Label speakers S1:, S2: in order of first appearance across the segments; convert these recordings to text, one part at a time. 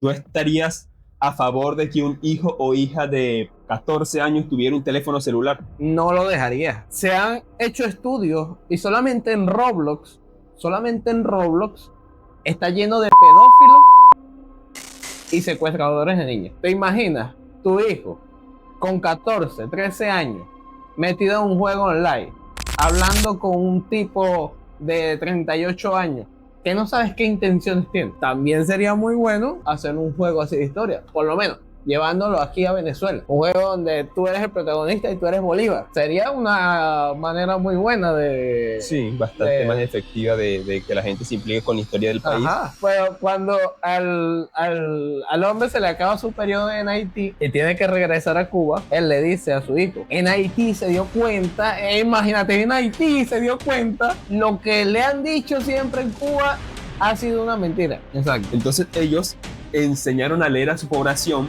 S1: ¿Tú estarías a favor de que un hijo o hija de 14 años tuviera un teléfono celular?
S2: No lo dejaría. Se han hecho estudios y solamente en Roblox está lleno de pedófilos y secuestradores de niños. ¿Te imaginas tu hijo con 14, 13 años metido en un juego online, hablando con un tipo de 38 años que no sabes qué intenciones tiene? También sería muy bueno hacer un juego así de historia, por lo menos llevándolo aquí a Venezuela. Un juego donde tú eres el protagonista y tú eres Bolívar. Sería una manera muy buena
S1: Sí, bastante más efectiva de que la gente se implique con la historia del país.
S2: Ajá, pero cuando al hombre se le acaba su periodo en Haití y tiene que regresar a Cuba, él le dice a su hijo, en Haití se dio cuenta, imagínate, en Haití se dio cuenta, lo que le han dicho siempre en Cuba ha sido una mentira. Exacto.
S1: Entonces ellos enseñaron a leer a su población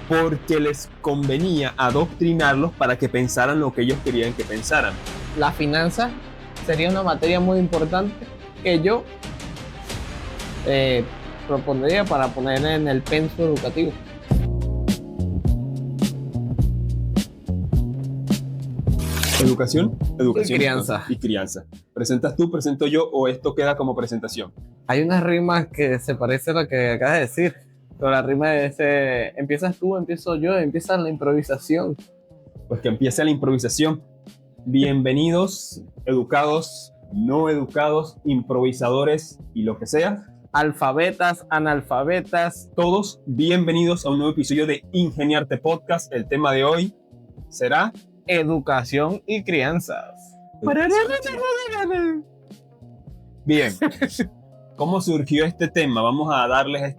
S1: porque les convenía adoctrinarlos para que pensaran lo que ellos querían que pensaran.
S2: La finanza sería una materia muy importante que yo propondría para poner en el pensum educativo.
S1: Educación, educación
S2: Y crianza.
S1: y crianza. ¿Presentas tú, presento yo o esto queda como presentación?
S2: Hay unas rimas que se parecen a lo que acabas de decir, pero la rima es empiezas tú, empiezo yo, empieza la improvisación.
S1: Pues que empiece la improvisación. Bienvenidos, educados, no educados, improvisadores y lo que sea.
S2: Alfabetas, analfabetas.
S1: Todos bienvenidos a un nuevo episodio de Ingeniarte Podcast. El tema de hoy será
S2: Educación y crianzas.
S1: Bien. ¿Cómo surgió este tema? Vamos a darles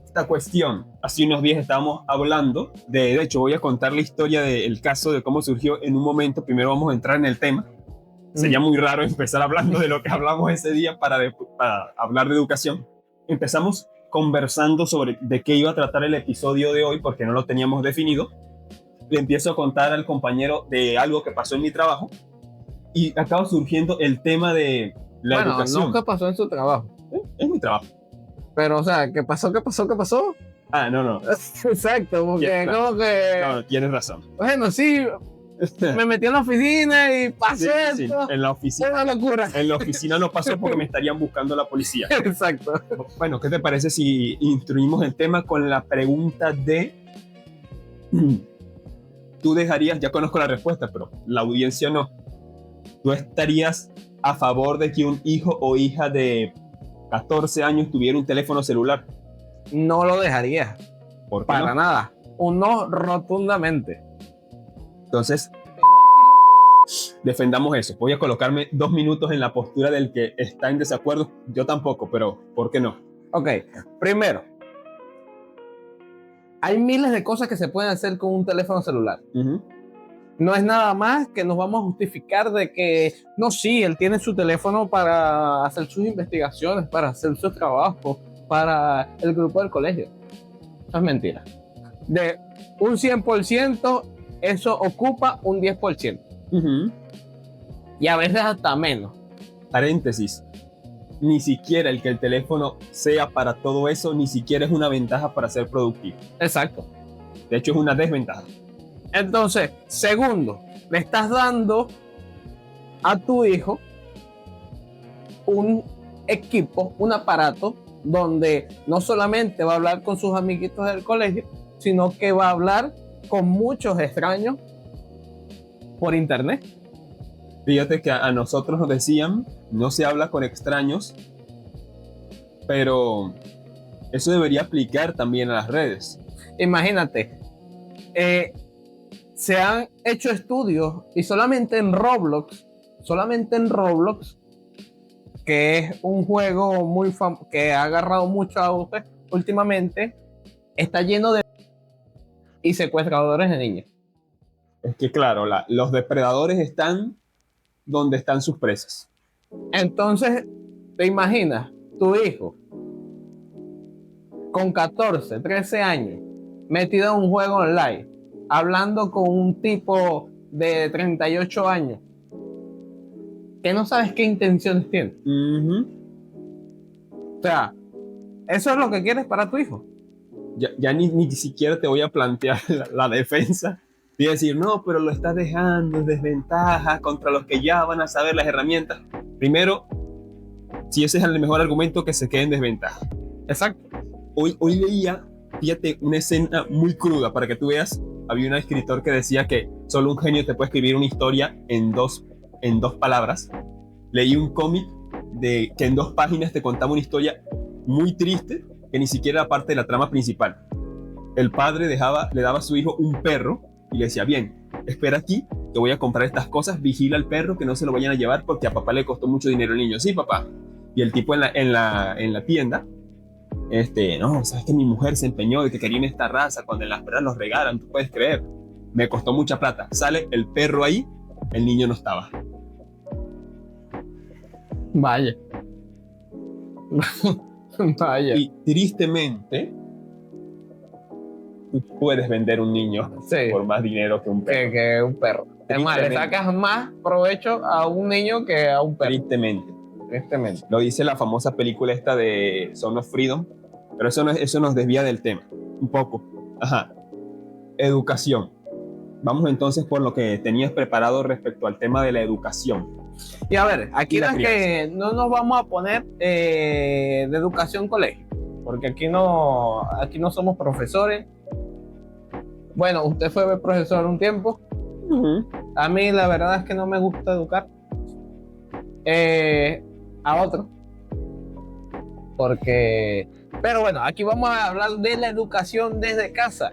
S1: esta cuestión. Hace unos días estábamos hablando, de hecho voy a contar la historia del caso de cómo surgió en un momento. Primero vamos a entrar en el tema. Sería muy raro empezar hablando de lo que hablamos ese día para hablar de educación. Empezamos conversando sobre de qué iba a tratar el episodio de hoy porque no lo teníamos definido. Le empiezo a contar al compañero de algo que pasó en mi trabajo y acaba surgiendo el tema de la educación.
S2: No, ¿qué pasó en su trabajo?
S1: Es mi trabajo.
S2: Pero, o sea, ¿qué pasó?
S1: Ah, no.
S2: Exacto, porque
S1: no,
S2: como que...
S1: No, tienes razón.
S2: Bueno, sí, me metí en la oficina y pasó
S1: Sí,
S2: esto.
S1: en la oficina.
S2: Una locura.
S1: En la oficina no pasó porque me estarían buscando la policía.
S2: Exacto.
S1: Bueno, ¿qué te parece si instruimos el tema con la pregunta de... Tú dejarías, ya conozco la respuesta, pero la audiencia no. ¿Tú estarías a favor de que un hijo o hija de 14 años tuviera un teléfono celular?
S2: No lo dejaría.
S1: ¿Por qué
S2: Para
S1: no?
S2: nada. Un no rotundamente.
S1: Entonces, defendamos eso. Voy a colocarme 2 minutos en la postura del que está en desacuerdo. Yo tampoco, pero ¿por qué no?
S2: Ok, primero, hay miles de cosas que se pueden hacer con un teléfono celular. No es nada más que nos vamos a justificar de que, no, sí, él tiene su teléfono para hacer sus investigaciones, para hacer sus trabajos, para el grupo del colegio. Eso es mentira. De un 100%, eso ocupa un 10%. Y a veces hasta menos.
S1: Paréntesis. Ni siquiera el que el teléfono sea para todo eso, ni siquiera es una ventaja para ser productivo.
S2: Exacto.
S1: De hecho, es una desventaja.
S2: Entonces, segundo, le estás dando a tu hijo un equipo, un aparato, donde no solamente va a hablar con sus amiguitos del colegio, sino que va a hablar con muchos extraños por internet.
S1: Fíjate que a nosotros nos decían, no se habla con extraños, pero eso debería aplicar también a las redes.
S2: Imagínate, se han hecho estudios y solamente en Roblox, que es un juego muy que ha agarrado mucho auge últimamente, está lleno de y secuestradores de niños.
S1: Es que claro, los depredadores están donde están sus presas.
S2: Entonces, ¿te imaginas tu hijo con 14, 13 años metido en un juego online, hablando con un tipo de 38 años que no sabes qué intenciones tiene? O sea, ¿Eso es lo que quieres para tu hijo?
S1: Ya ni siquiera te voy a plantear la defensa. Voy a decir, no, pero lo estás dejando en desventaja contra los que ya van a saber las herramientas. Primero, si ese es el mejor argumento, que se quede en desventaja.
S2: Exacto.
S1: Hoy leía, fíjate, una escena muy cruda para que tú veas. Había un escritor que decía que solo un genio te puede escribir una historia en dos palabras. Leí un cómic que en 2 páginas te contaba una historia muy triste, que ni siquiera era parte de la trama principal. El padre le daba a su hijo un perro y le decía, bien, espera aquí, te voy a comprar estas cosas, vigila al perro, que no se lo vayan a llevar porque a papá le costó mucho dinero el niño. Sí, papá. Y el tipo en la tienda, no, sabes que mi mujer se empeñó de que querían esta raza, cuando en las perras los regalan, tú puedes creer. Me costó mucha plata. Sale el perro ahí, el niño no estaba.
S2: Vaya. Vaya.
S1: Y tristemente, tú puedes vender un niño por más dinero que un perro.
S2: Que un perro. Es más, le sacas más provecho a un niño que a un perro.
S1: Tristemente.
S2: Tristemente.
S1: Lo dice la famosa película esta de Son of Freedom, pero eso nos desvía del tema un poco. Ajá. Educación. Vamos entonces por lo que tenías preparado respecto al tema de la educación.
S2: Y a ver, aquí no es que no nos vamos a poner de educación colegio, porque aquí no somos profesores. Bueno, usted fue profesor un tiempo. A mí la verdad es que no me gusta educar a otro. Pero bueno, aquí vamos a hablar de la educación desde casa.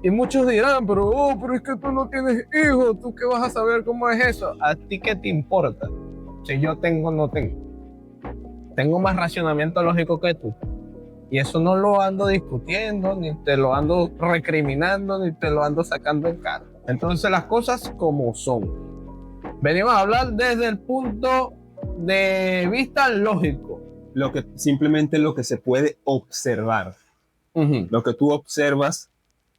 S2: Y muchos dirán, pero es que tú no tienes hijos, ¿tú qué vas a saber cómo es eso? ¿A ti qué te importa? Si yo tengo o no tengo. Tengo más racionamiento lógico que tú. Y eso no lo ando discutiendo, ni te lo ando recriminando, ni te lo ando sacando en cara. Entonces las cosas como son. Venimos a hablar desde el punto de vista lógico.
S1: Simplemente lo que se puede observar. Lo que tú observas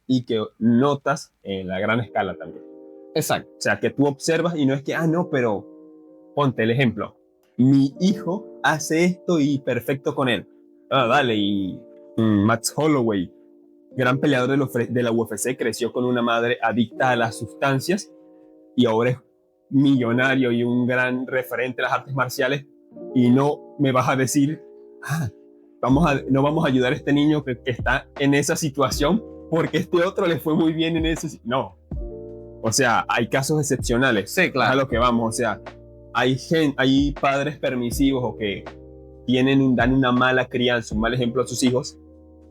S1: y que notas en la gran escala también.
S2: Exacto.
S1: O sea, que tú observas y no es que, no, pero ponte el ejemplo. Mi hijo hace esto y perfecto con él. Dale, y Max Holloway, gran peleador de la UFC, creció con una madre adicta a las sustancias y ahora es millonario y un gran referente de las artes marciales, y no me vas a decir, no vamos a ayudar a este niño que está en esa situación porque este otro le fue muy bien en eso. No. O sea, hay casos excepcionales.
S2: Sí, claro.
S1: A lo que vamos. O sea, hay padres permisivos o que dan una mala crianza, un mal ejemplo a sus hijos,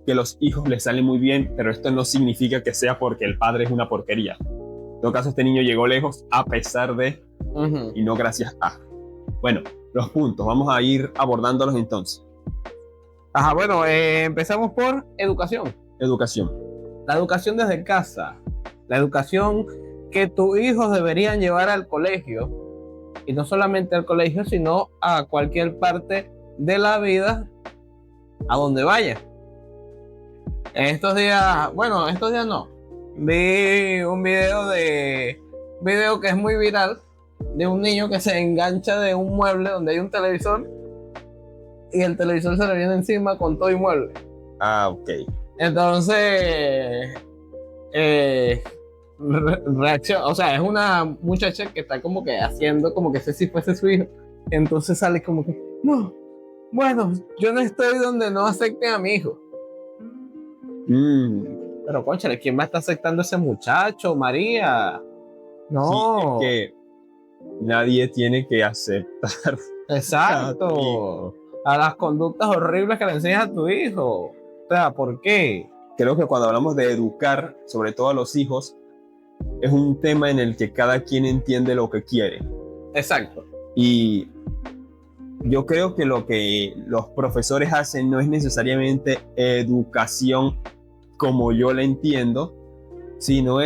S1: que los hijos les salen muy bien, pero esto no significa que sea porque el padre es una porquería. En todo caso, este niño llegó lejos a pesar de, y no gracias a. Bueno, los puntos, vamos a ir abordándolos entonces.
S2: Bueno, empezamos por educación.
S1: Educación.
S2: La educación desde casa. La educación que tus hijos deberían llevar al colegio. Y no solamente al colegio, sino a cualquier parte de la vida a donde vaya. Estos días no. Vi un video que es muy viral de un niño que se engancha de un mueble donde hay un televisor y el televisor se le viene encima con todo y mueble.
S1: Ok.
S2: Entonces, reacción, o sea, es una muchacha que está como que haciendo como que si fuese su hijo. Entonces sale como que, no, bueno, yo no estoy donde no acepten a mi hijo. Pero, cónchale, ¿quién más está aceptando a ese muchacho, María? No.
S1: Sí, es que nadie tiene que aceptar.
S2: Exacto. A las conductas horribles que le enseñas a tu hijo. O sea, ¿por qué?
S1: Creo que cuando hablamos de educar, sobre todo a los hijos, es un tema en el que cada quien entiende lo que quiere.
S2: Exacto.
S1: Y yo creo que lo que los profesores hacen no es necesariamente educación como yo la entiendo, sino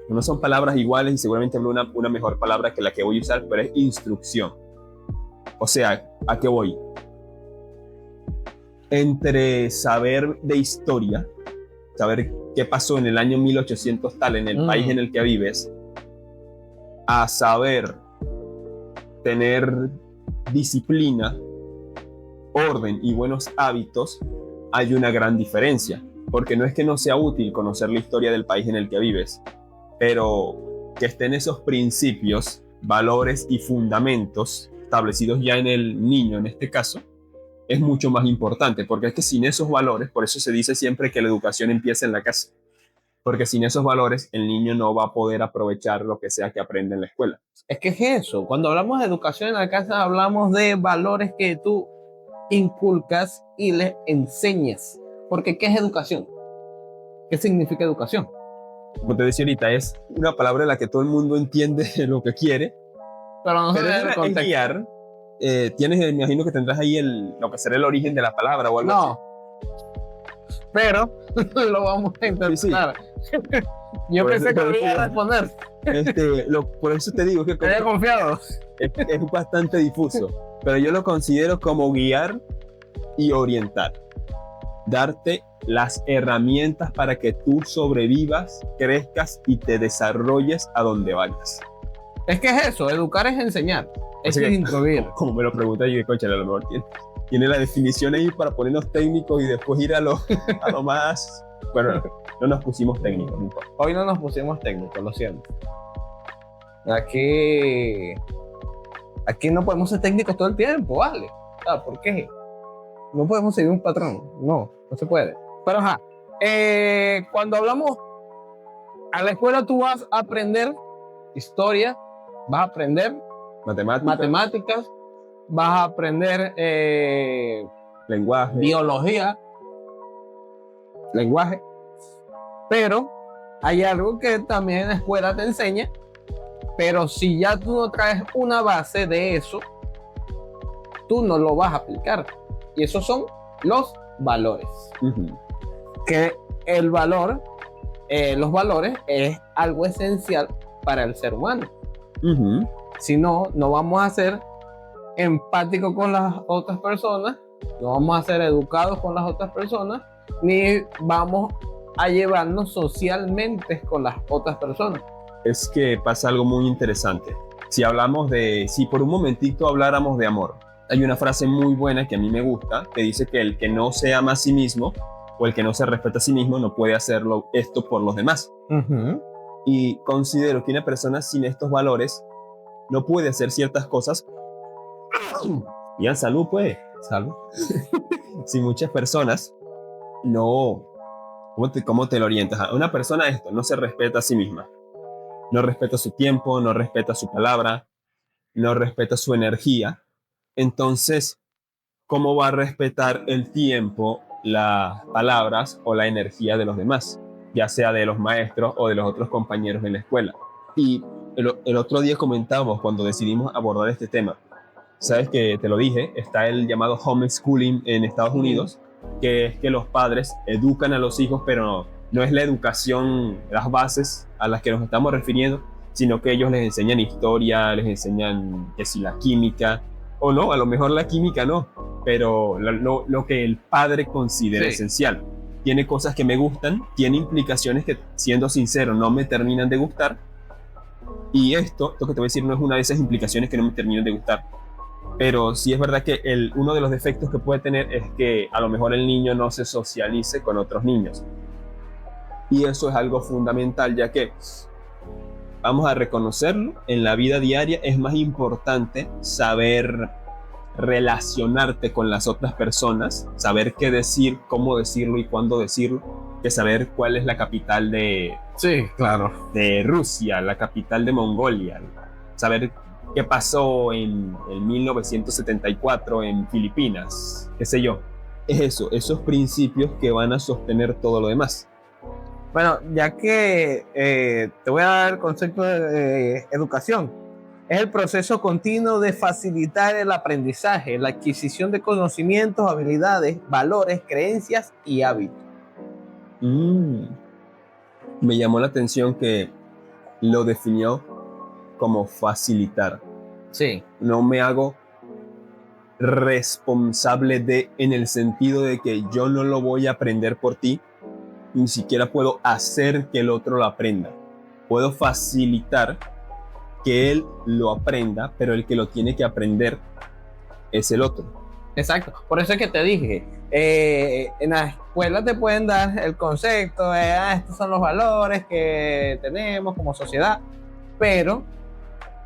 S1: no son palabras iguales y seguramente hablo una mejor palabra que la que voy a usar, pero es instrucción. O sea, ¿a qué voy? Entre saber de historia, saber qué pasó en el año 1800 tal en el país en el que vives, a saber tener disciplina, orden y buenos hábitos, hay una gran diferencia. Porque no es que no sea útil conocer la historia del país en el que vives, pero que estén esos principios, valores y fundamentos establecidos ya en el niño, en este caso, es mucho más importante, porque es que sin esos valores, por eso se dice siempre que la educación empieza en la casa, porque sin esos valores el niño no va a poder aprovechar lo que sea que aprende en la escuela.
S2: Es que es eso, cuando hablamos de educación en la casa hablamos de valores que tú inculcas y les enseñas. Porque ¿qué es educación? ¿Qué significa educación?
S1: Como te decía ahorita, es una palabra en la que todo el mundo entiende lo que quiere,
S2: Pero no
S1: pero
S2: se
S1: es guiar. Tienes, me imagino que tendrás ahí lo que será el origen de la palabra o algo así.
S2: No, pero lo vamos a intentar.
S1: Sí.
S2: Yo
S1: Por
S2: pensé
S1: eso
S2: que
S1: te
S2: me iba a
S1: digo.
S2: responder.
S1: Por eso te digo que
S2: Te había confiado.
S1: es bastante difuso, pero yo lo considero como guiar y orientar. Darte las herramientas para que tú sobrevivas, crezcas y te desarrolles a donde vayas.
S2: Es que es eso, educar es enseñar, es
S1: Así que,
S2: instruir.
S1: Como me lo pregunta yo, coche, a lo mejor tiene la definición ahí para ponernos técnicos y después ir a lo más... Bueno, no nos pusimos técnicos. No importa.
S2: Hoy no nos pusimos técnicos, lo siento. Aquí no podemos ser técnicos todo el tiempo, ¿vale? ¿Por qué? No podemos seguir un patrón. No se puede. Pero ajá, cuando hablamos a la escuela tú vas a aprender historia, vas a aprender matemáticas, vas a aprender
S1: lenguaje,
S2: biología, lenguaje. Pero hay algo que también en la escuela te enseña, pero si ya tú no traes una base de eso, tú no lo vas a aplicar. Y esos son los valores.
S1: Uh-huh.
S2: Que el valor, los valores es algo esencial para el ser humano.
S1: Uh-huh.
S2: Si no, no vamos a ser empáticos con las otras personas, no vamos a ser educados con las otras personas, ni vamos a llevarnos socialmente con las otras personas.
S1: Es que pasa algo muy interesante. Si por un momentito habláramos de amor, hay una frase muy buena que a mí me gusta, que dice que el que no se ama a sí mismo o el que no se respeta a sí mismo no puede hacerlo esto por los demás.
S2: Uh-huh.
S1: Y considero que una persona sin estos valores no puede hacer ciertas cosas. Bien, salud pues.
S2: Salud.
S1: Si muchas personas no... ¿Cómo te lo orientas? Una persona no se respeta a sí misma. No respeta su tiempo, no respeta su palabra, no respeta su energía. Entonces, ¿cómo va a respetar el tiempo, las palabras o la energía de los demás? Ya sea de los maestros o de los otros compañeros en la escuela. Y el otro día comentábamos cuando decidimos abordar este tema. Sabes que te lo dije, está el llamado homeschooling en Estados Unidos, que es que los padres educan a los hijos, pero no es la educación, las bases a las que nos estamos refiriendo, sino que ellos les enseñan historia, les enseñan que si la química, o no, a lo mejor la química no, pero lo que el padre considera esencial. Tiene cosas que me gustan, tiene implicaciones que, siendo sincero, no me terminan de gustar, y esto que te voy a decir no es una de esas implicaciones que no me terminan de gustar. Pero sí es verdad que uno de los defectos que puede tener es que a lo mejor el niño no se socialice con otros niños. Y eso es algo fundamental, ya que, vamos a reconocerlo, en la vida diaria es más importante saber relacionarte con las otras personas, saber qué decir, cómo decirlo y cuándo decirlo, que saber cuál es la capital de Rusia, la capital de Mongolia, saber qué pasó en 1974 en Filipinas, qué sé yo. Es eso, esos principios que van a sostener todo lo demás.
S2: Bueno, ya que te voy a dar el concepto de educación, es el proceso continuo de facilitar el aprendizaje, la adquisición de conocimientos, habilidades, valores, creencias y hábitos.
S1: Me llamó la atención que lo definió como facilitar.
S2: Sí.
S1: No me hago responsable en el sentido de que yo no lo voy a aprender por ti, ni siquiera puedo hacer que el otro lo aprenda. Puedo facilitar que él lo aprenda, pero el que lo tiene que aprender es el otro.
S2: Exacto. Por eso es que te dije, en la escuela te pueden dar el concepto de estos son los valores que tenemos como sociedad, pero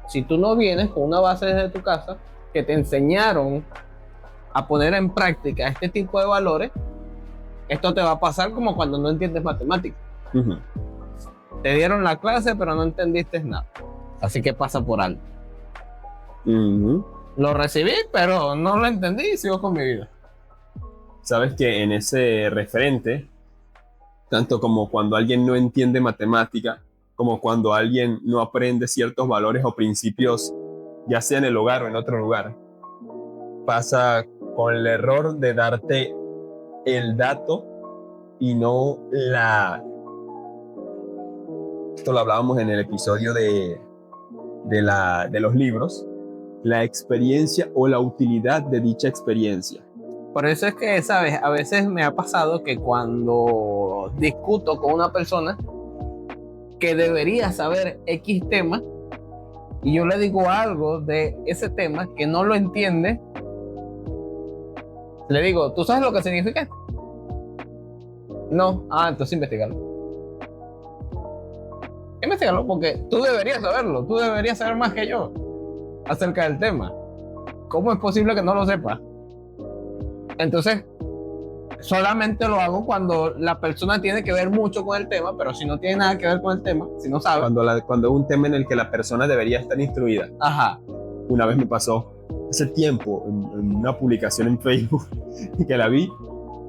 S2: si tú no vienes con una base desde tu casa que te enseñaron a poner en práctica este tipo de valores, esto te va a pasar como cuando no entiendes matemáticas.
S1: Uh-huh.
S2: Te dieron la clase, pero no entendiste nada. Así que pasa por algo.
S1: Uh-huh.
S2: Lo recibí, pero no lo entendí y sigo con mi vida.
S1: Sabes que en ese referente, tanto como cuando alguien no entiende matemática, como cuando alguien no aprende ciertos valores o principios, ya sea en el hogar o en otro lugar, pasa con el error de darte el dato y no la... Esto lo hablábamos en el episodio de los libros, la experiencia o la utilidad de dicha experiencia.
S2: Por eso es que, ¿sabes? A veces me ha pasado que cuando discuto con una persona que debería saber X tema y yo le digo algo de ese tema que no lo entiende, le digo, ¿tú sabes lo que significa esto? No. Entonces investigalo. Investigalo porque tú deberías saberlo, tú deberías saber más que yo acerca del tema. ¿Cómo es posible que no lo sepas? Entonces, solamente lo hago cuando la persona tiene que ver mucho con el tema, pero si no tiene nada que ver con el tema, si no sabe.
S1: Cuando es un tema en el que la persona debería estar instruida.
S2: Ajá.
S1: Una vez me pasó hace tiempo en una publicación en Facebook que la vi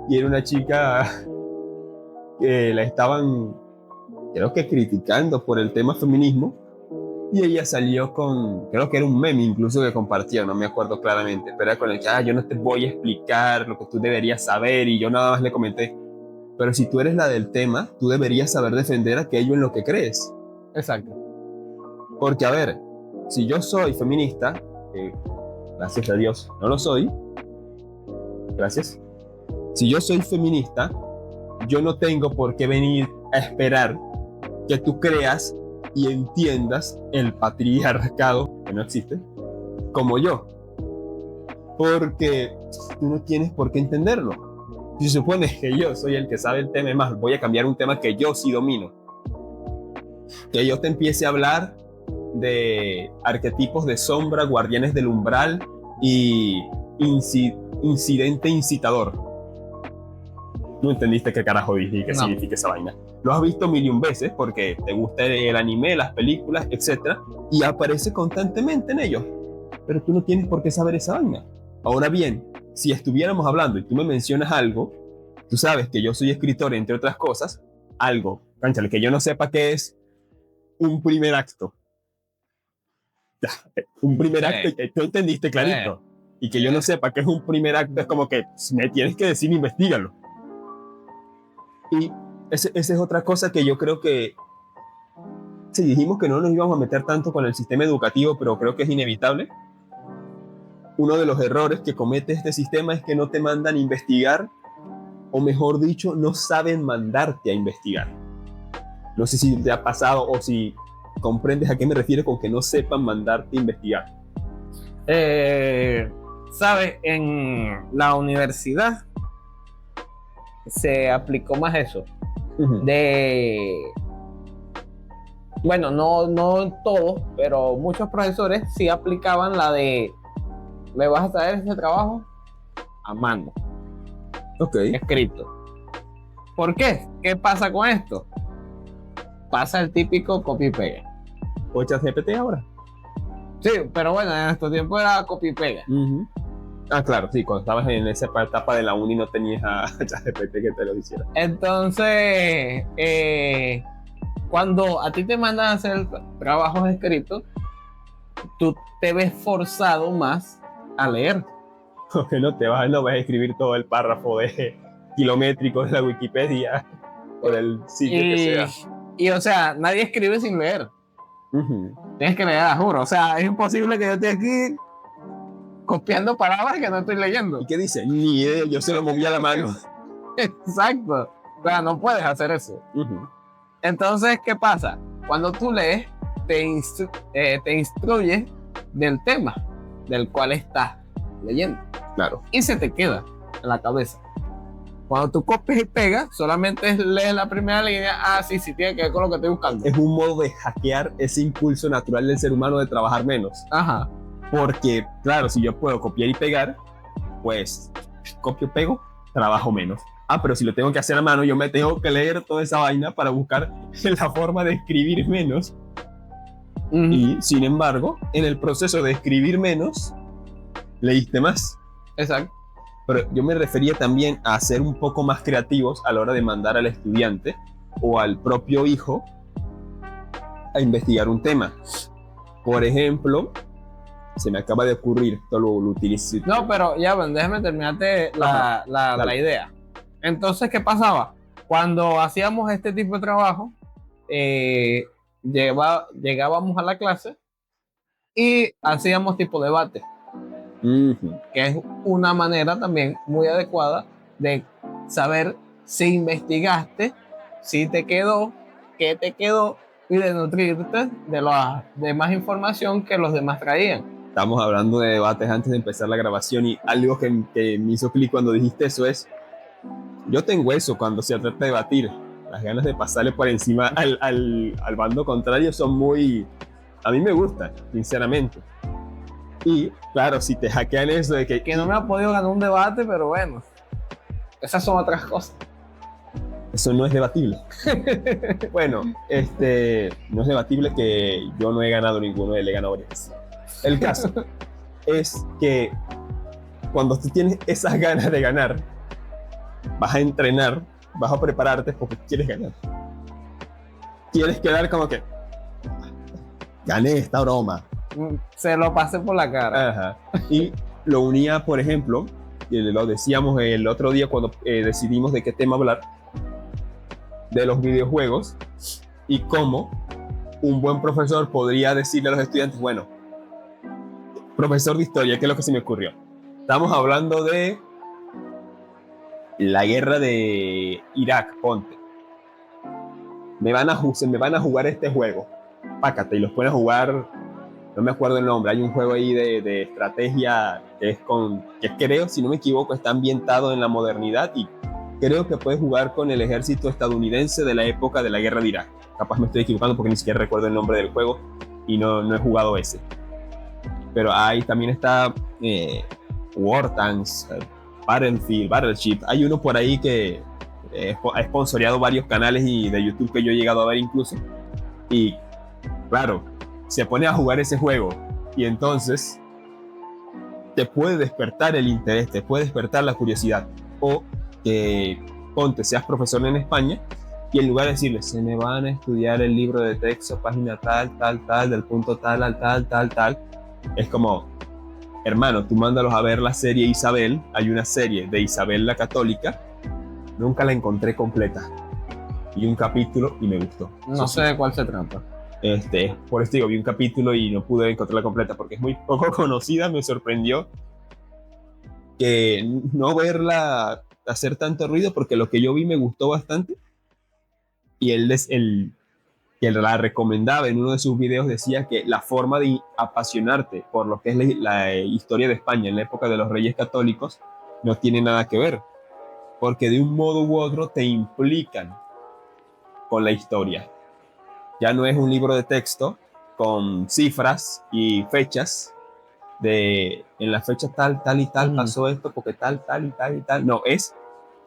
S1: y era una chica que la estaban, creo que criticando por el tema feminismo y ella salió con, creo que era un meme incluso que compartía, no me acuerdo claramente, pero era con el que yo no te voy a explicar lo que tú deberías saber y yo nada más le comenté, pero si tú eres la del tema, tú deberías saber defender aquello en lo que crees.
S2: Exacto.
S1: Porque a ver, si yo soy feminista, gracias a Dios no lo soy, gracias, si yo soy feminista, yo no tengo por qué venir a esperar que tú creas y entiendas el patriarcado, que no existe, como yo. Porque tú no tienes por qué entenderlo. Si supones que yo soy el que sabe el tema, más voy a cambiar un tema que yo sí domino. Que yo te empiece a hablar de arquetipos de sombra, guardianes del umbral y incidente incitador. No entendiste qué carajo dije y qué significa esa vaina. Lo has visto mil y un veces porque te gusta el anime, las películas, etc. Y aparece constantemente en ellos. Pero tú no tienes por qué saber esa vaina. Ahora bien, si estuviéramos hablando y tú me mencionas algo, tú sabes que yo soy escritor, entre otras cosas, algo, cánchale, que yo no sepa qué es un primer acto. Un primer acto, tú entendiste clarito. Y que yo no sepa qué es un primer acto es como que me tienes que decir, investígalo. Y esa es otra cosa que yo creo que si dijimos que no nos íbamos a meter tanto con el sistema educativo, pero creo que es inevitable. Uno de los errores que comete este sistema es que no te mandan a investigar, o mejor dicho, no saben mandarte a investigar. No sé si te ha pasado o si comprendes a qué me refiero con que no sepan mandarte a investigar.
S2: ¿Sabes? En la universidad se aplicó más eso. Uh-huh. Bueno, no todos, pero muchos profesores sí aplicaban la de me vas a traer ese trabajo a mano. Escrito. ¿Por qué? ¿Qué pasa con esto? Pasa el típico copy-pega.
S1: ¿O ChatGPT ahora?
S2: Sí, pero bueno, en estos tiempos era copy-pega.
S1: Uh-huh. Claro, sí, cuando estabas en esa etapa de la uni no tenías a ChatGPT que te lo hiciera.
S2: Entonces, cuando a ti te mandan a hacer trabajos escritos, tú te ves forzado más a leer.
S1: Porque no vas a escribir todo el párrafo de kilométrico de la Wikipedia o del sitio que sea.
S2: Y o sea, nadie escribe sin leer.
S1: Uh-huh.
S2: Tienes que leer, juro. O sea, es imposible que yo esté aquí copiando palabras que no estoy leyendo.
S1: ¿Y qué dice? Ni idea, yo se lo moví a la mano.
S2: Exacto. O sea, no puedes hacer eso.
S1: Uh-huh.
S2: Entonces, ¿qué pasa? Cuando tú lees, te instruyes del tema del cual estás leyendo.
S1: Claro.
S2: y se te queda en la cabeza. Cuando tú copias y pegas, solamente lees la primera línea. Ah, sí, tiene que ver con lo que estoy buscando.
S1: Es un modo de hackear ese impulso natural del ser humano de trabajar menos.
S2: Ajá.
S1: Porque, claro, si yo puedo copiar y pegar, pues copio, pego, trabajo menos. Ah, pero si lo tengo que hacer a mano, yo me tengo que leer toda esa vaina para buscar la forma de escribir menos. Y, sin embargo, en el proceso de escribir menos, leíste más.
S2: Exacto.
S1: Pero yo me refería también a ser un poco más creativos a la hora de mandar al estudiante o al propio hijo a investigar un tema. Por ejemplo, se me acaba de ocurrir, esto lo utilizo.
S2: No, pero ya, bueno, déjame terminarte la idea. Entonces, ¿qué pasaba? Cuando hacíamos este tipo de trabajo, llegábamos a la clase y hacíamos tipo debate. Que es una manera también muy adecuada de saber si investigaste, si te quedó, qué te quedó, y de nutrirte de la demás información que los demás traían.
S1: Estamos hablando de debates antes de empezar la grabación y algo que me hizo clic cuando dijiste eso es, yo tengo eso cuando se trata de debatir, las ganas de pasarle por encima al bando contrario son muy, a mí me gusta, sinceramente. Y claro, si te hackean eso de que
S2: no me ha podido ganar un debate, pero bueno, esas son otras cosas.
S1: Eso no es debatible. Bueno, no es debatible que yo no he ganado ninguno, él he ganado varias. El caso es que cuando tú tienes esas ganas de ganar, vas a entrenar, vas a prepararte porque quieres ganar. Quieres quedar como que gané esta broma.
S2: Se lo pasé por la cara.
S1: Ajá. Y lo unía, por ejemplo, y lo decíamos el otro día cuando decidimos de qué tema hablar, de los videojuegos y cómo un buen profesor podría decirle a los estudiantes, bueno, profesor de historia, ¿qué es lo que se me ocurrió? Estamos hablando de la guerra de Irak, ponte. Me van a jugar este juego. Pácate, y los pueden jugar. No me acuerdo el nombre, hay un juego ahí de estrategia que creo, si no me equivoco, está ambientado en la modernidad y creo que puedes jugar con el ejército estadounidense de la época de la guerra de Irak. Capaz me estoy equivocando porque ni siquiera recuerdo el nombre del juego y no he jugado ese. Pero ahí también está War Tanks, Battlefield, Battleship. Hay uno por ahí que ha sponsoreado varios canales y de YouTube que yo he llegado a ver incluso. Y claro, se pone a jugar ese juego y entonces te puede despertar el interés, te puede despertar la curiosidad. O que ponte, seas profesor en España y en lugar de decirle, se me van a estudiar el libro de texto, página tal, del punto tal al tal, es como, hermano, tú mándalos a ver la serie Isabel. Hay una serie de Isabel la Católica, nunca la encontré completa, y un capítulo y me gustó.
S2: No sé de cuál se trata.
S1: Por esto digo, vi un capítulo y no pude encontrarla completa porque es muy poco conocida. Me sorprendió que no verla hacer tanto ruido porque lo que yo vi me gustó bastante y él que la recomendaba en uno de sus videos decía que la forma de apasionarte por lo que es la historia de España en la época de los Reyes Católicos no tiene nada que ver, porque de un modo u otro te implican con la historia. Ya no es un libro de texto con cifras y fechas de en la fecha tal y tal pasó esto porque tal y tal. No, es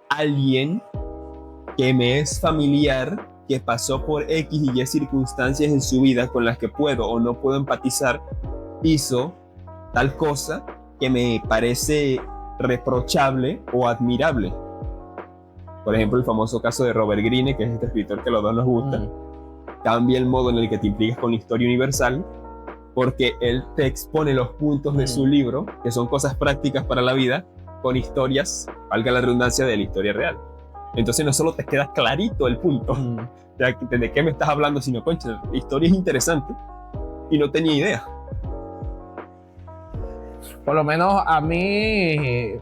S1: alguien que me es familiar, que pasó por X y Y circunstancias en su vida con las que puedo o no puedo empatizar, hizo tal cosa que me parece reprochable o admirable. Por ejemplo, el famoso caso de Robert Greene, que es este escritor que a los dos nos gusta. Cambia el modo en el que te implicas con la historia universal porque él te expone los puntos de su libro, que son cosas prácticas para la vida, con historias, valga la redundancia, de la historia real. Entonces no solo te queda clarito el punto de qué me estás hablando, sino, concha, la historia es interesante y no tenía idea.
S2: Por lo menos a mí,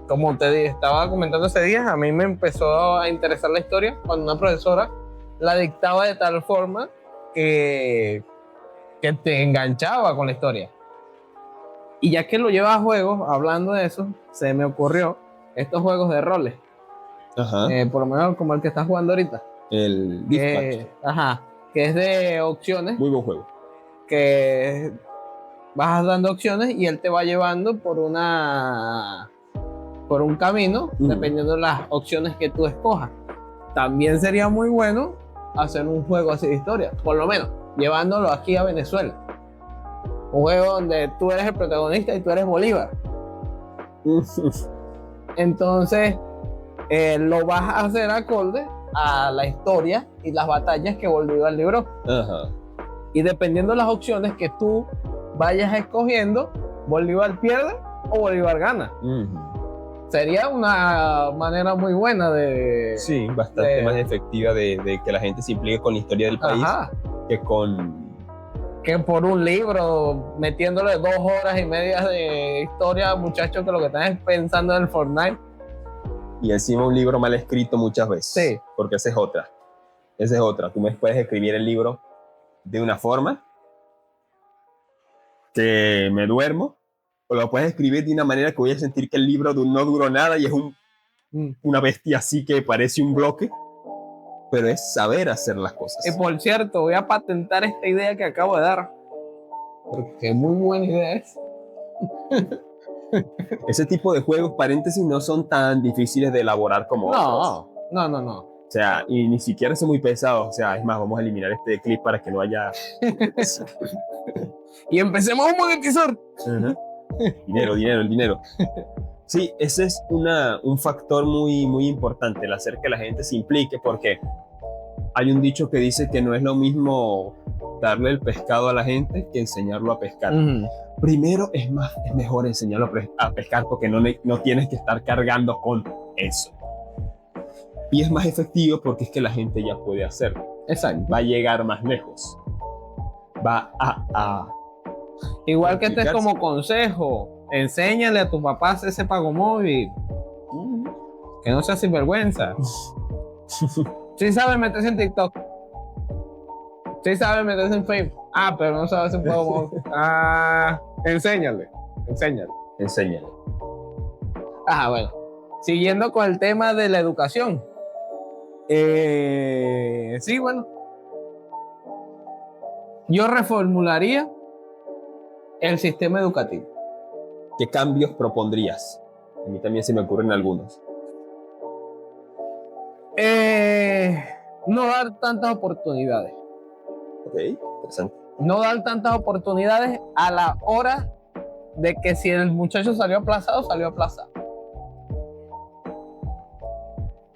S2: como te estaba comentando ese día, a mí me empezó a interesar la historia cuando una profesora la dictaba de tal forma que te enganchaba con la historia. Y ya que lo lleva a juegos, hablando de eso, se me ocurrió estos juegos de roles,
S1: Ajá.
S2: por lo menos como el que estás jugando ahorita,
S1: El Dispatch.
S2: que es de opciones,
S1: Muy buen juego.
S2: que vas dando opciones y él te va llevando por un camino, dependiendo de las opciones que tú escojas. También sería muy bueno hacer un juego así de historia, por lo menos llevándolo aquí a Venezuela. Un juego donde tú eres el protagonista y tú eres Bolívar. Entonces, lo vas a hacer acorde a la historia y las batallas que Bolívar libró.
S1: Ajá.
S2: Y dependiendo de las opciones que tú vayas escogiendo, Bolívar pierde o Bolívar gana. Sería una manera muy buena de...
S1: Sí, bastante más efectiva de que la gente se implique con la historia del país
S2: que por un libro, metiéndole 2 horas y media de historia a muchachos que lo que están es pensando en el Fortnite.
S1: Y encima un libro mal escrito muchas veces.
S2: Sí.
S1: Porque esa es otra. Esa es otra. Tú me puedes escribir el libro de una forma que me duermo, o lo puedes escribir de una manera que voy a sentir que el libro no duró nada y es una bestia así que parece un bloque, pero es saber hacer las cosas.
S2: Y por cierto, voy a patentar esta idea que acabo de dar, porque muy buena idea es.
S1: Ese tipo de juegos, paréntesis, no son tan difíciles de elaborar como otros.
S2: No.
S1: O sea, y ni siquiera son muy pesados. O sea, es más, vamos a eliminar este clip para que no haya...
S2: Y empecemos a monetizar.
S1: El dinero. Sí, ese es un factor muy, muy importante, el hacer que la gente se implique, porque hay un dicho que dice que no es lo mismo darle el pescado a la gente que enseñarlo a pescar. Primero es mejor enseñarlo a pescar porque no tienes que estar cargando con eso. Y es más efectivo porque es que la gente ya puede hacerlo.
S2: Exacto.
S1: Va a llegar más lejos. Va a
S2: igual que este es como consejo, enséñale a tu papá a hacer ese pago móvil. Que no sea sinvergüenza. Sí sabe meterse en TikTok. Sí sabe meterse en Facebook. Pero no sabe hacer un pago móvil. Enséñale. Bueno. Siguiendo con el tema de la educación. Sí, bueno. Yo reformularía el sistema educativo.
S1: ¿Qué cambios propondrías? A mí también se me ocurren algunos.
S2: No dar tantas oportunidades.
S1: Ok, interesante.
S2: No dar tantas oportunidades a la hora de que si el muchacho salió aplazado.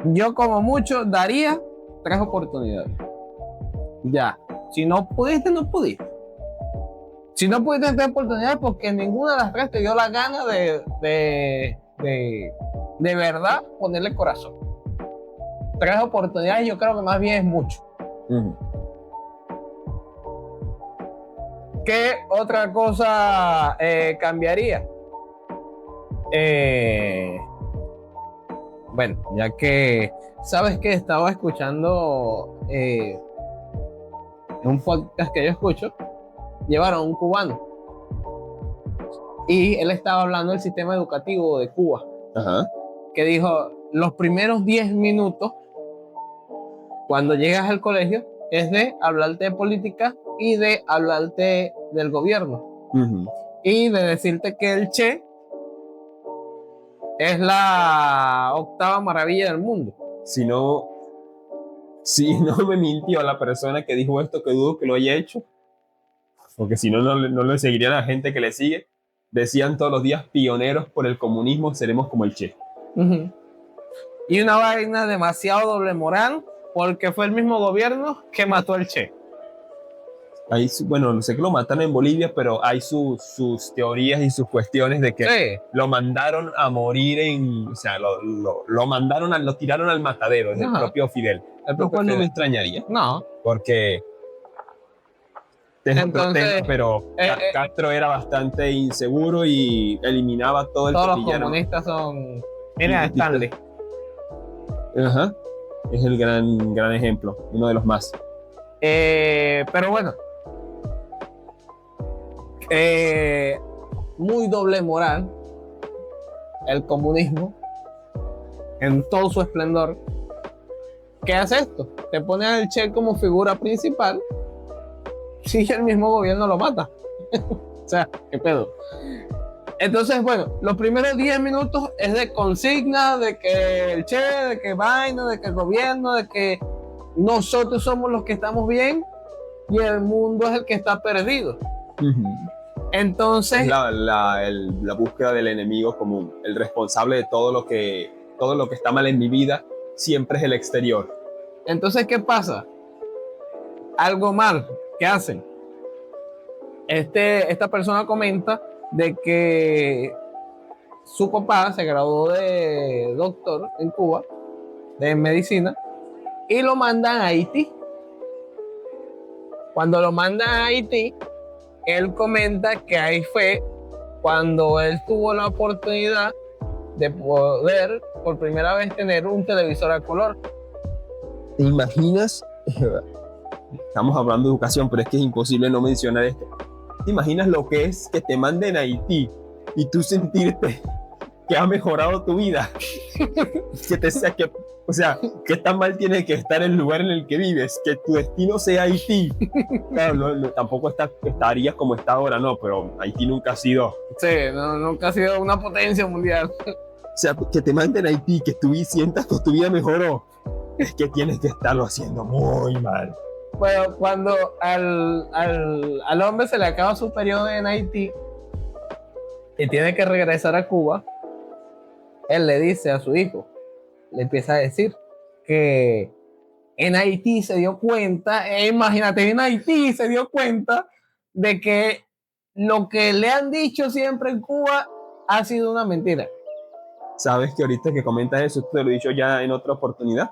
S2: Yo como mucho daría 3 oportunidades. Ya. Si no pudiste, no pudiste. Si no pudiste 3 oportunidades, porque ninguna de las 3 te dio la gana de verdad ponerle corazón. 3 oportunidades yo creo que más bien es mucho. ¿Qué otra cosa cambiaría? Bueno, ya que sabes que estaba escuchando en un podcast que yo escucho, llevaron a un cubano y él estaba hablando del sistema educativo de Cuba. Que dijo, los primeros 10 minutos cuando llegas al colegio es de hablarte de política y de hablarte del gobierno y de decirte que el Che es la 8ª maravilla del mundo.
S1: Si no me mintió la persona que dijo esto, que dudo que lo haya hecho, porque si no le seguiría a la gente que le sigue. Decían todos los días, pioneros por el comunismo, seremos como el Che.
S2: Y una vaina demasiado doble moral, porque fue el mismo gobierno que mató al Che.
S1: Ahí, bueno, no sé que lo matan en Bolivia, pero hay sus teorías y sus cuestiones de que lo mandaron a morir o sea, lo tiraron al matadero, es el propio Fidel. Lo cual no me extrañaría.
S2: No.
S1: Porque Castro era bastante inseguro y eliminaba todo el
S2: todos los comunistas son... Mira, Stanley.
S1: Es el gran ejemplo, uno de los más.
S2: Pero bueno, muy doble moral, el comunismo, en todo su esplendor, ¿qué hace esto? Te pone al Che como figura principal si el mismo gobierno lo mata. O sea, ¿qué pedo? Entonces, bueno, los primeros 10 minutos es de consigna, de que el Che, de que vaina, de que el gobierno, de que nosotros somos los que estamos bien y el mundo es el que está perdido. Entonces,
S1: Es la búsqueda del enemigo común. El responsable de todo lo que está mal en mi vida siempre es el exterior.
S2: entonces, ¿qué pasa? Algo mal que hacen. Esta persona comenta de que su papá se graduó de doctor en Cuba, de medicina, y lo mandan a Haití. Cuando lo mandan a Haití, él comenta que ahí fue cuando él tuvo la oportunidad de poder por primera vez tener un televisor a color.
S1: ¿Te imaginas? Estamos hablando de educación, pero es que es imposible no mencionar esto. ¿Te imaginas lo que es que te manden a Haití y tú sentirte que ha mejorado tu vida? O sea, ¿qué tan mal tiene que estar el lugar en el que vives? Que tu destino sea Haití. Claro, tampoco estarías como está ahora, no, pero Haití nunca ha sido.
S2: Sí, nunca ha sido una potencia mundial.
S1: O sea, que te manden a Haití, que tú sientas que tu vida mejoró, es que tienes que estarlo haciendo muy mal.
S2: Bueno, cuando al hombre se le acaba su periodo en Haití y tiene que regresar a Cuba, él le dice a su hijo, le empieza a decir que en Haití se dio cuenta, imagínate, en Haití se dio cuenta de que lo que le han dicho siempre en Cuba ha sido una mentira.
S1: Sabes que ahorita que comentas eso, te lo he dicho ya en otra oportunidad.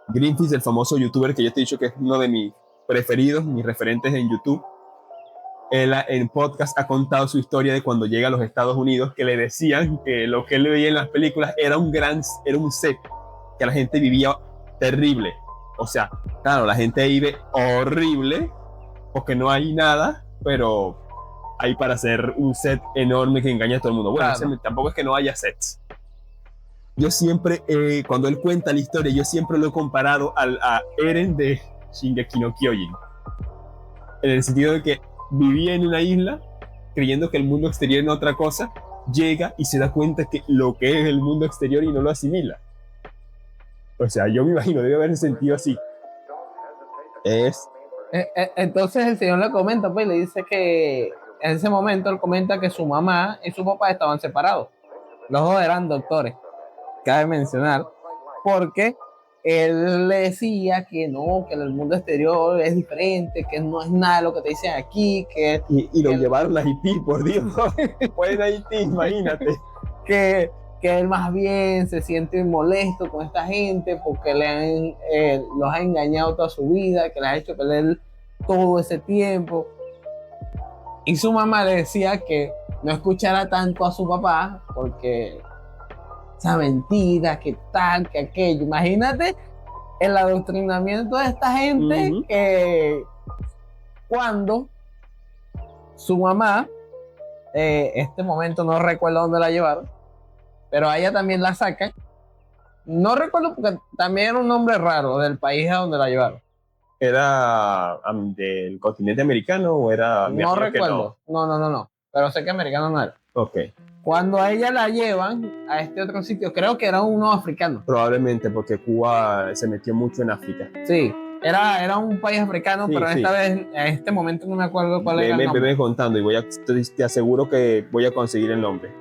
S1: Greenpeace, el famoso youtuber que yo te he dicho que es uno de mis preferidos, mis referentes en YouTube, él en podcast ha contado su historia de cuando llega a los Estados Unidos, que le decían que lo que él veía en las películas era un set, que la gente vivía terrible. O sea, claro, la gente vive horrible porque no hay nada, pero hay para hacer un set enorme que engaña a todo el mundo. Bueno,
S2: Claro.
S1: tampoco es que no haya sets. Yo siempre, cuando él cuenta la historia, yo siempre lo he comparado a Eren de Shingeki no Kyojin. En el sentido de que vivía en una isla creyendo que el mundo exterior era otra cosa, llega y se da cuenta que lo que es el mundo exterior y no lo asimila. O sea, yo me imagino, debe haber sentido así.
S2: Entonces el señor le comenta, pues le dice que en ese momento él comenta que su mamá y su papá estaban separados. Los dos eran doctores, cabe mencionar, porque él le decía que no, que el mundo exterior es diferente, que no es nada lo que te dicen aquí,
S1: Y lo llevaron a Haití, por Dios. Fue en Haití, imagínate.
S2: que él más bien se siente molesto con esta gente porque los ha engañado toda su vida, que les ha hecho perder todo ese tiempo. Y su mamá le decía que no escuchara tanto a su papá porque esa mentira, que tal, que aquello. Imagínate el adoctrinamiento de esta gente.
S1: Uh-huh.
S2: Que cuando su mamá, este momento no recuerdo dónde la llevaron, pero a ella también la sacan. No recuerdo porque también era un nombre raro del país a donde la llevaron.
S1: ¿Era del continente americano o era...?
S2: No recuerdo. No. Pero sé que americano no era.
S1: Ok.
S2: Cuando a ella la llevan a este otro sitio, creo que era uno africano.
S1: Probablemente porque Cuba se metió mucho en África.
S2: Sí, era un país africano,
S1: Sí,
S2: pero
S1: sí.
S2: esta vez, en este momento no me acuerdo cuál era el nombre.
S1: Ve contando y te aseguro que voy a conseguir el nombre.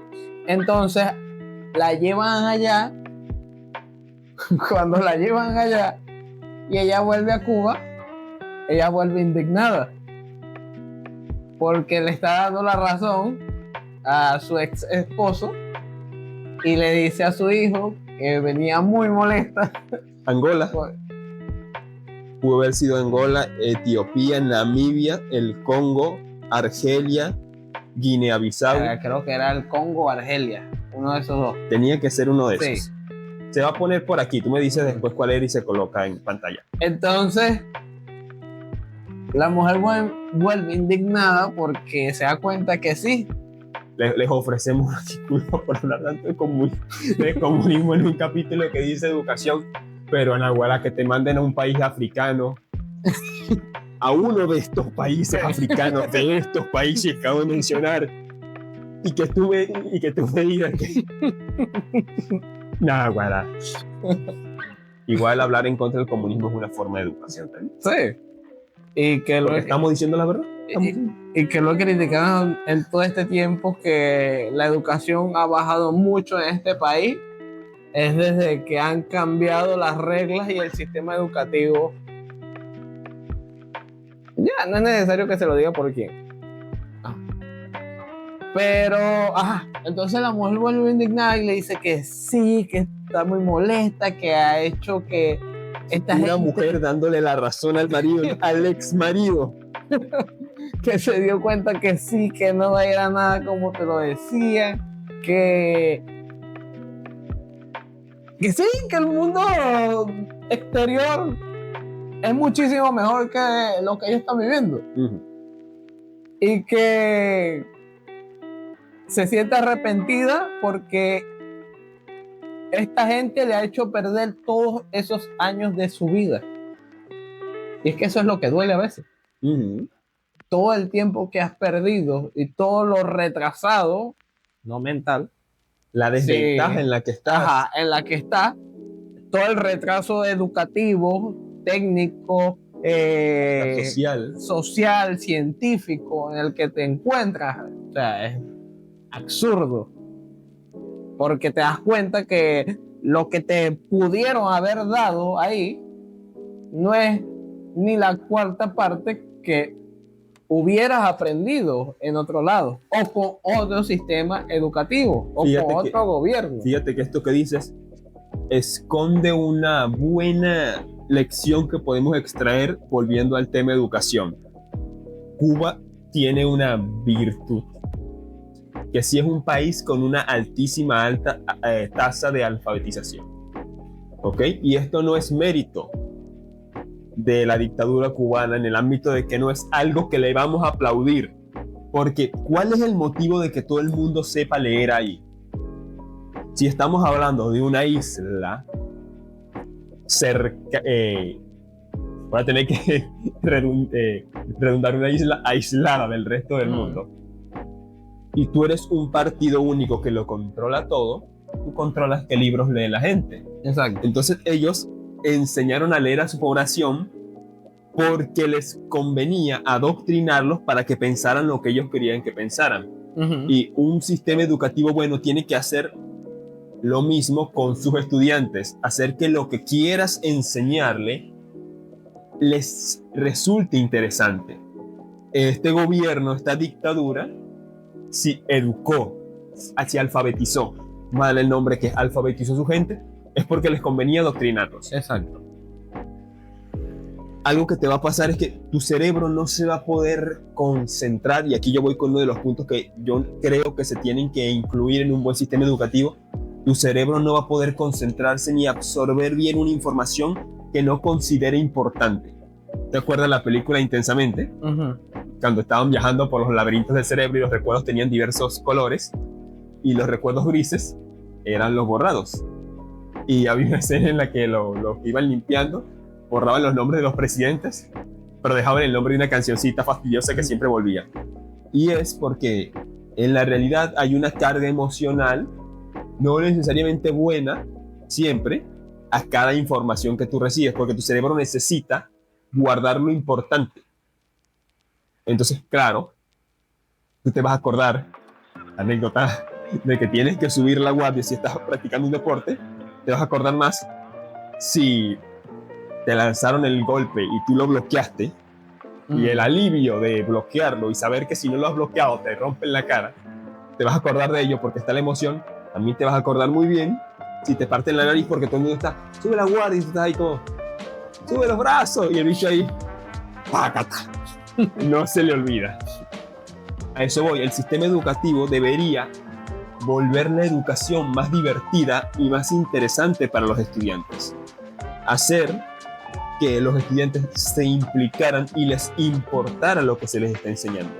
S2: Entonces, la llevan allá. Cuando la llevan allá y ella vuelve a Cuba, ella vuelve indignada porque le está dando la razón a su ex esposo y le dice a su hijo que venía muy molesta.
S1: Angola. Pudo haber sido Angola, Etiopía, Namibia, el Congo, Argelia, Guinea-Bissau.
S2: Creo que era el Congo o Argelia, uno de esos dos.
S1: Tenía que ser uno de
S2: Sí.
S1: esos. Se va a poner por aquí, tú me dices después cuál era y se coloca en pantalla.
S2: Entonces, La mujer vuelve indignada porque se da cuenta que sí.
S1: Les ofrecemos disculpas por hablar tanto de comunismo en un capítulo que dice educación, pero en Aguara que te manden a un país africano, a uno de estos países africanos, de estos países que acabo de mencionar, y que tú me digas que... Nada, Aguara. Igual hablar en contra del comunismo es una forma de educación también.
S2: Sí. Y que
S1: Porque estamos diciendo la verdad.
S2: Y que lo he criticado en todo este tiempo, que la educación ha bajado mucho en este país, es desde que han cambiado las reglas y el sistema educativo. Ya, no es necesario que se lo diga por quién. Pero, entonces la mujer vuelve indignada y le dice que sí, que está muy molesta, que ha hecho que
S1: una mujer dándole la razón al marido, al ex marido,
S2: que se dio cuenta que sí, que no era nada como te lo decía, que sí, que el mundo exterior es muchísimo mejor que lo que ellos están viviendo. Y que se siente arrepentida porque esta gente le ha hecho perder todos esos años de su vida. Y es que eso es lo que duele a veces. Todo el tiempo que has perdido y todo lo retrasado, no mental,
S1: la desventaja en la que estás.
S2: En la que estás, todo el retraso educativo, técnico, social, científico en el que te encuentras. O sea, es absurdo. Porque te das cuenta que lo que te pudieron haber dado ahí no es ni la cuarta parte que hubieras aprendido en otro lado, o con otro sistema educativo, o con otro gobierno.
S1: Fíjate que esto que dices esconde una buena lección que podemos extraer volviendo al tema educación. Cuba tiene una virtud, que sí es un país con una altísima tasa de alfabetización. ¿Ok? Y esto no es mérito de la dictadura cubana en el ámbito de que no es algo que le vamos a aplaudir. Porque ¿cuál es el motivo de que todo el mundo sepa leer ahí? Si estamos hablando de una isla cerca, voy a tener que redundar, una isla aislada del resto del mundo, y tú eres un partido único que lo controla todo, tú controlas qué libros lee la gente.
S2: Exacto.
S1: Entonces ellos enseñaron a leer a su población porque les convenía adoctrinarlos para que pensaran lo que ellos querían que pensaran. Y un sistema educativo bueno tiene que hacer lo mismo con sus estudiantes, hacer que lo que quieras enseñarle les resulte interesante. Este gobierno, esta dictadura, si educó, si alfabetizó, mal el nombre que alfabetizó a su gente, es porque les convenía adoctrinarlos.
S2: Exacto.
S1: Algo que te va a pasar es que tu cerebro no se va a poder concentrar, y aquí yo voy con uno de los puntos que yo creo que se tienen que incluir en un buen sistema educativo. Tu cerebro no va a poder concentrarse ni absorber bien una información que no considere importante. ¿Te acuerdas la película Intensamente? Cuando estaban viajando por los laberintos del cerebro y los recuerdos tenían diversos colores y los recuerdos grises eran los borrados. Y había una escena en la que lo iban limpiando, borraban los nombres de los presidentes, pero dejaban el nombre de una cancioncita fastidiosa que siempre volvía. Y es porque en la realidad hay una carga emocional, no necesariamente buena, siempre, a cada información que tú recibes, porque tu cerebro necesita guardar lo importante. Entonces, claro, tú te vas a acordar, anécdota, de que tienes que subir la guardia si estás practicando un deporte. Te vas a acordar más si te lanzaron el golpe y tú lo bloqueaste, y el alivio de bloquearlo y saber que si no lo has bloqueado te rompen la cara, te vas a acordar de ello porque está la emoción. También te vas a acordar muy bien si te parten la nariz porque todo el mundo está, sube la guardia, y tú estás ahí como, sube los brazos, y el bicho ahí, ¡pácata! No se le olvida. A eso voy, el sistema educativo debería volver la educación más divertida y más interesante para los estudiantes. Hacer que los estudiantes se implicaran y les importara lo que se les está enseñando.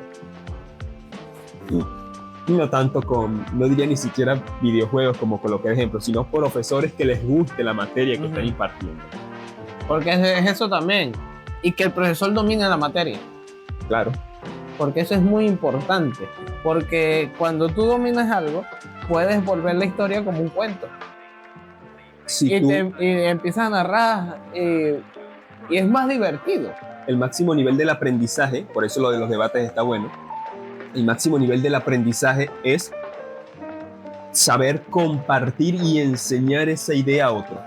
S1: No tanto no diría ni siquiera videojuegos como coloqué ejemplo, sino profesores que les guste la materia que están impartiendo.
S2: Porque es eso también. Y que el profesor domine la materia.
S1: Claro.
S2: Porque eso es muy importante. Porque cuando tú dominas algo, puedes volver la historia como un cuento.
S1: Si
S2: y empiezas a narrar y es más divertido.
S1: El máximo nivel del aprendizaje, por eso lo de los debates está bueno, el máximo nivel del aprendizaje es saber compartir y enseñar esa idea a otro.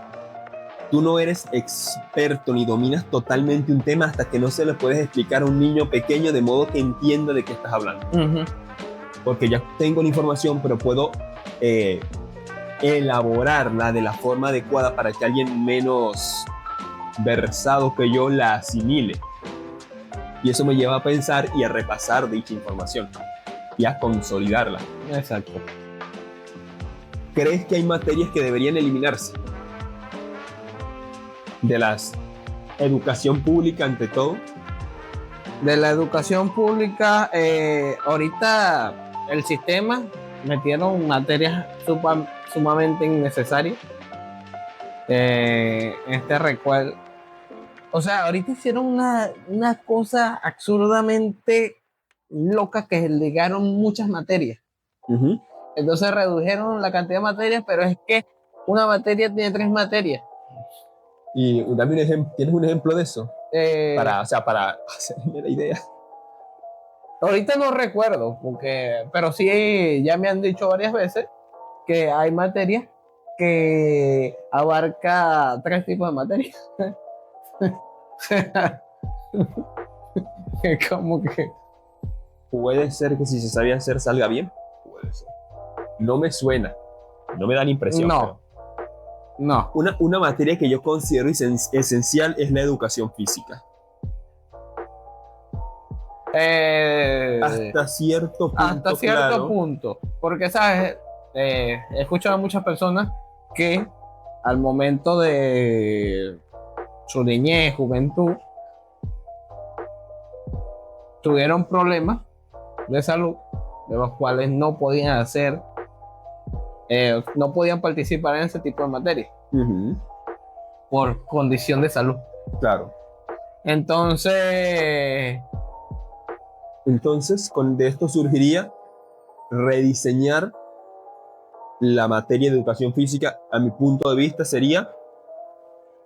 S1: Tú no eres experto ni dominas totalmente un tema hasta que no se le puedes explicar a un niño pequeño de modo que entienda de qué estás hablando. Uh-huh. Porque ya tengo la información, pero puedo elaborarla de la forma adecuada para que alguien menos versado que yo la asimile. Y eso me lleva a pensar y a repasar dicha información y a consolidarla.
S2: Exacto.
S1: ¿Crees que hay materias que deberían eliminarse de la educación pública ante todo?
S2: De la educación pública, ahorita el sistema metieron materias sumamente innecesarias. Recuerdo. O sea, ahorita hicieron una cosa absurdamente loca que ligaron muchas materias.
S1: Uh-huh.
S2: Entonces redujeron la cantidad de materias, pero es que una materia tiene 3 materias.
S1: Y dame un ejemplo, ¿tienes un ejemplo de eso? Para hacerme la idea.
S2: Ahorita no recuerdo, pero sí ya me han dicho varias veces que hay materias que abarca 3 tipos de materias. Como que
S1: puede ser que si se sabía hacer salga bien. Puede ser. No me suena, no me da la impresión.
S2: No.
S1: Una materia que yo considero esencial es la educación física. Hasta cierto punto.
S2: Hasta cierto punto. Porque, ¿sabes? He escuchado a muchas personas que al momento de su niñez, juventud, tuvieron problemas de salud de los cuales no podían no podían participar en ese tipo de materias.
S1: Uh-huh.
S2: Por condición de salud.
S1: Claro.
S2: Entonces,
S1: de esto surgiría rediseñar la materia de educación física. A mi punto de vista sería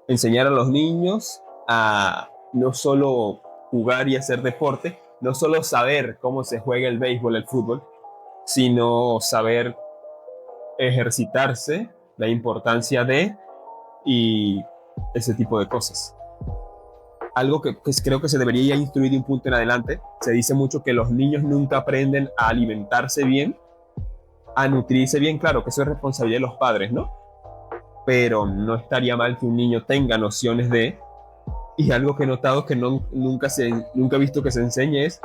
S1: enseñar a los niños a no solo jugar y hacer deporte, no solo saber cómo se juega el béisbol, el fútbol, sino saber ejercitarse, la importancia de y ese tipo de cosas. Algo que creo que se debería instruir de un punto en adelante. Se dice mucho que los niños nunca aprenden a alimentarse bien, a nutrirse bien. Claro que eso es responsabilidad de los padres, ¿no? Pero no estaría mal que un niño tenga nociones de, y algo que he notado que nunca he visto que se enseñe es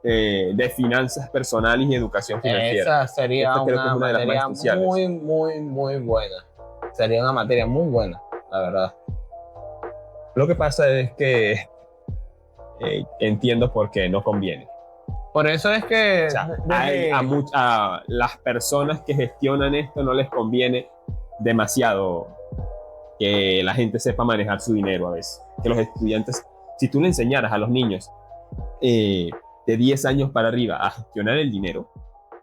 S1: de finanzas personales y educación financiera.
S2: Esa sería una materia muy, muy, muy buena. Sería una materia muy buena, la verdad.
S1: Lo que pasa es que entiendo por qué no conviene.
S2: Por eso es que
S1: o sea, a las personas que gestionan esto no les conviene demasiado que la gente sepa manejar su dinero a veces. Que los estudiantes, si tú le enseñaras a los niños de 10 años para arriba a gestionar el dinero,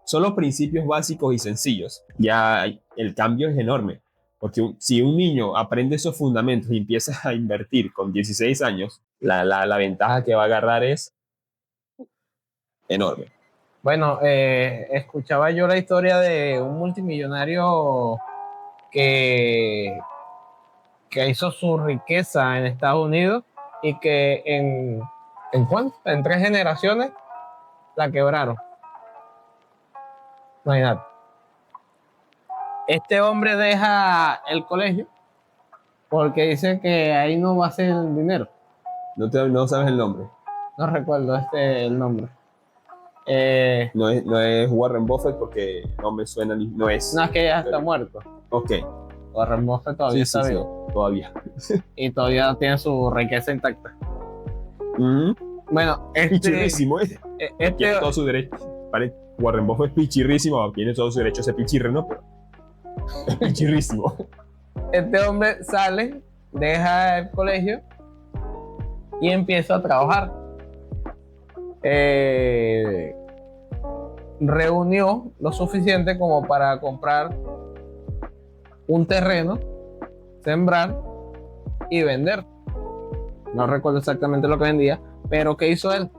S1: son los principios básicos y sencillos. Ya el cambio es enorme. Porque si un niño aprende esos fundamentos y empieza a invertir con 16 años, la ventaja que va a agarrar es enorme.
S2: Bueno, escuchaba yo la historia de un multimillonario que hizo su riqueza en Estados Unidos y que en 3 generaciones la quebraron. Imagínate. Este hombre deja el colegio porque dice que ahí no va a ser el dinero.
S1: No sabes el nombre.
S2: No recuerdo el nombre.
S1: No es Warren Buffett porque no me suena. No es
S2: que ya está muerto.
S1: Ok.
S2: Warren Buffett todavía está
S1: sí,
S2: vivo.
S1: todavía.
S2: Y todavía tiene su riqueza intacta.
S1: Mm,
S2: Bueno,
S1: pichirrísimo, tiene todo
S2: este,
S1: su derecho. Vale, Warren Buffett es pichirrísimo, tiene todo su derecho a ser pichirre, ¿no? Pero es pichirrísimo.
S2: este hombre sale, deja el colegio y empieza a trabajar. Reunió lo suficiente como para comprar un terreno, sembrar y vender. No recuerdo exactamente lo que vendía, pero ¿qué hizo él?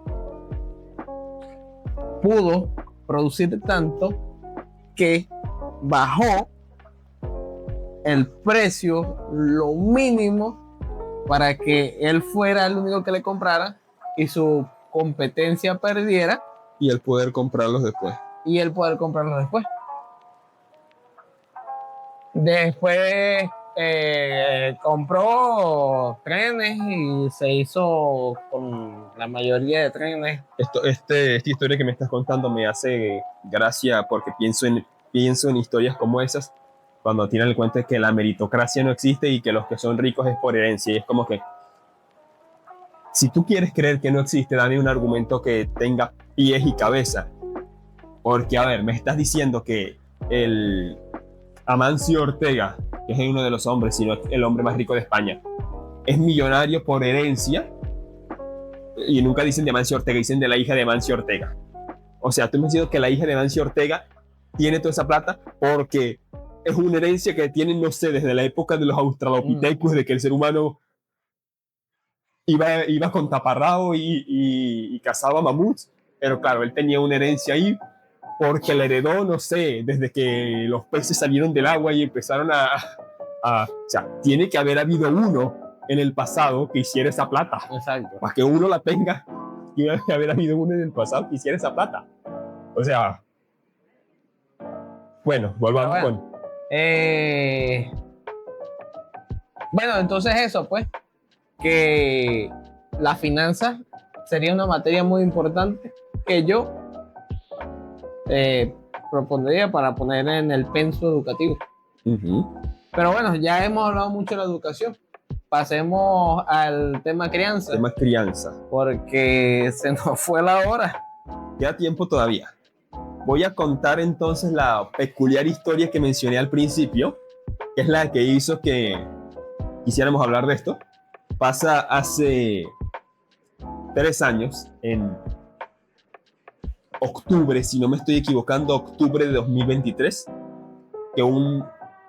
S2: Pudo producir tanto que bajó el precio lo mínimo para que él fuera el único que le comprara y su competencia perdiera
S1: Y el poder comprarlos después.
S2: y él poder comprarlo después. Después compró trenes y se hizo con la mayoría de trenes.
S1: Esta historia que me estás contando me hace gracia porque pienso en historias como esas cuando tiran el cuento de que la meritocracia no existe y que los que son ricos es por herencia. Y es como que, si tú quieres creer que no existe, dame un argumento que tenga pies y cabeza. Porque, a ver, me estás diciendo que el Amancio Ortega, que es uno de los hombres, sino el hombre más rico de España, es millonario por herencia. Y nunca dicen de Amancio Ortega, dicen de la hija de Amancio Ortega. O sea, tú me has dicho que la hija de Amancio Ortega tiene toda esa plata porque es una herencia que tienen, no sé, desde la época de los Australopithecus, de que el ser humano iba con taparrabo y cazaba mamuts. Pero claro, él tenía una herencia ahí porque la heredó, no sé, desde que los peces salieron del agua y empezaron o sea, tiene que haber habido uno en el pasado que hiciera esa plata.
S2: Exacto.
S1: Para que uno la tenga, tiene que haber habido uno en el pasado que hiciera esa plata. O sea, bueno, volvamos con...
S2: Bueno, entonces eso, pues, que la finanza sería una materia muy importante que yo propondría para poner en el penso educativo. Pero bueno, ya hemos hablado mucho de la educación. Pasemos al tema crianza.
S1: Tema crianza.
S2: Porque se nos fue la hora.
S1: Queda tiempo todavía. Voy a contar entonces la peculiar historia que mencioné al principio, que es la que hizo que quisiéramos hablar de esto. Pasa hace 3 años, en octubre, si no me estoy equivocando, octubre de 2023, que un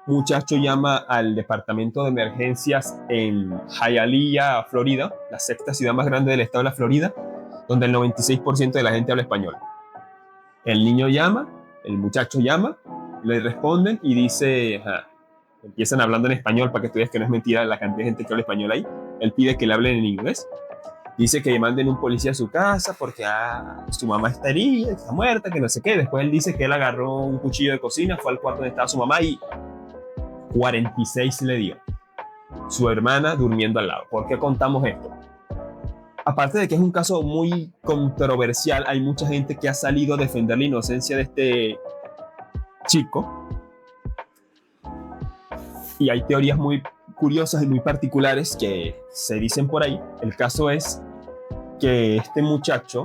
S1: muchacho llama al departamento de emergencias en Hialeah, Florida, la sexta ciudad más grande del estado de la Florida, donde el 96% de la gente habla español. El niño llama, el muchacho llama, le responden y dice, empiezan hablando en español para que tú veas que no es mentira la cantidad de gente que habla español ahí. Él pide que le hablen en inglés. Dice que manden un policía a su casa porque su mamá está herida, está muerta, que no sé qué. Después él dice que él agarró un cuchillo de cocina, fue al cuarto donde estaba su mamá y 46 le dio. Su hermana durmiendo al lado. ¿Por qué contamos esto? Aparte de que es un caso muy controversial, hay mucha gente que ha salido a defender la inocencia de este chico. Y hay teorías muy curiosas y muy particulares que se dicen por ahí. El caso es que este muchacho,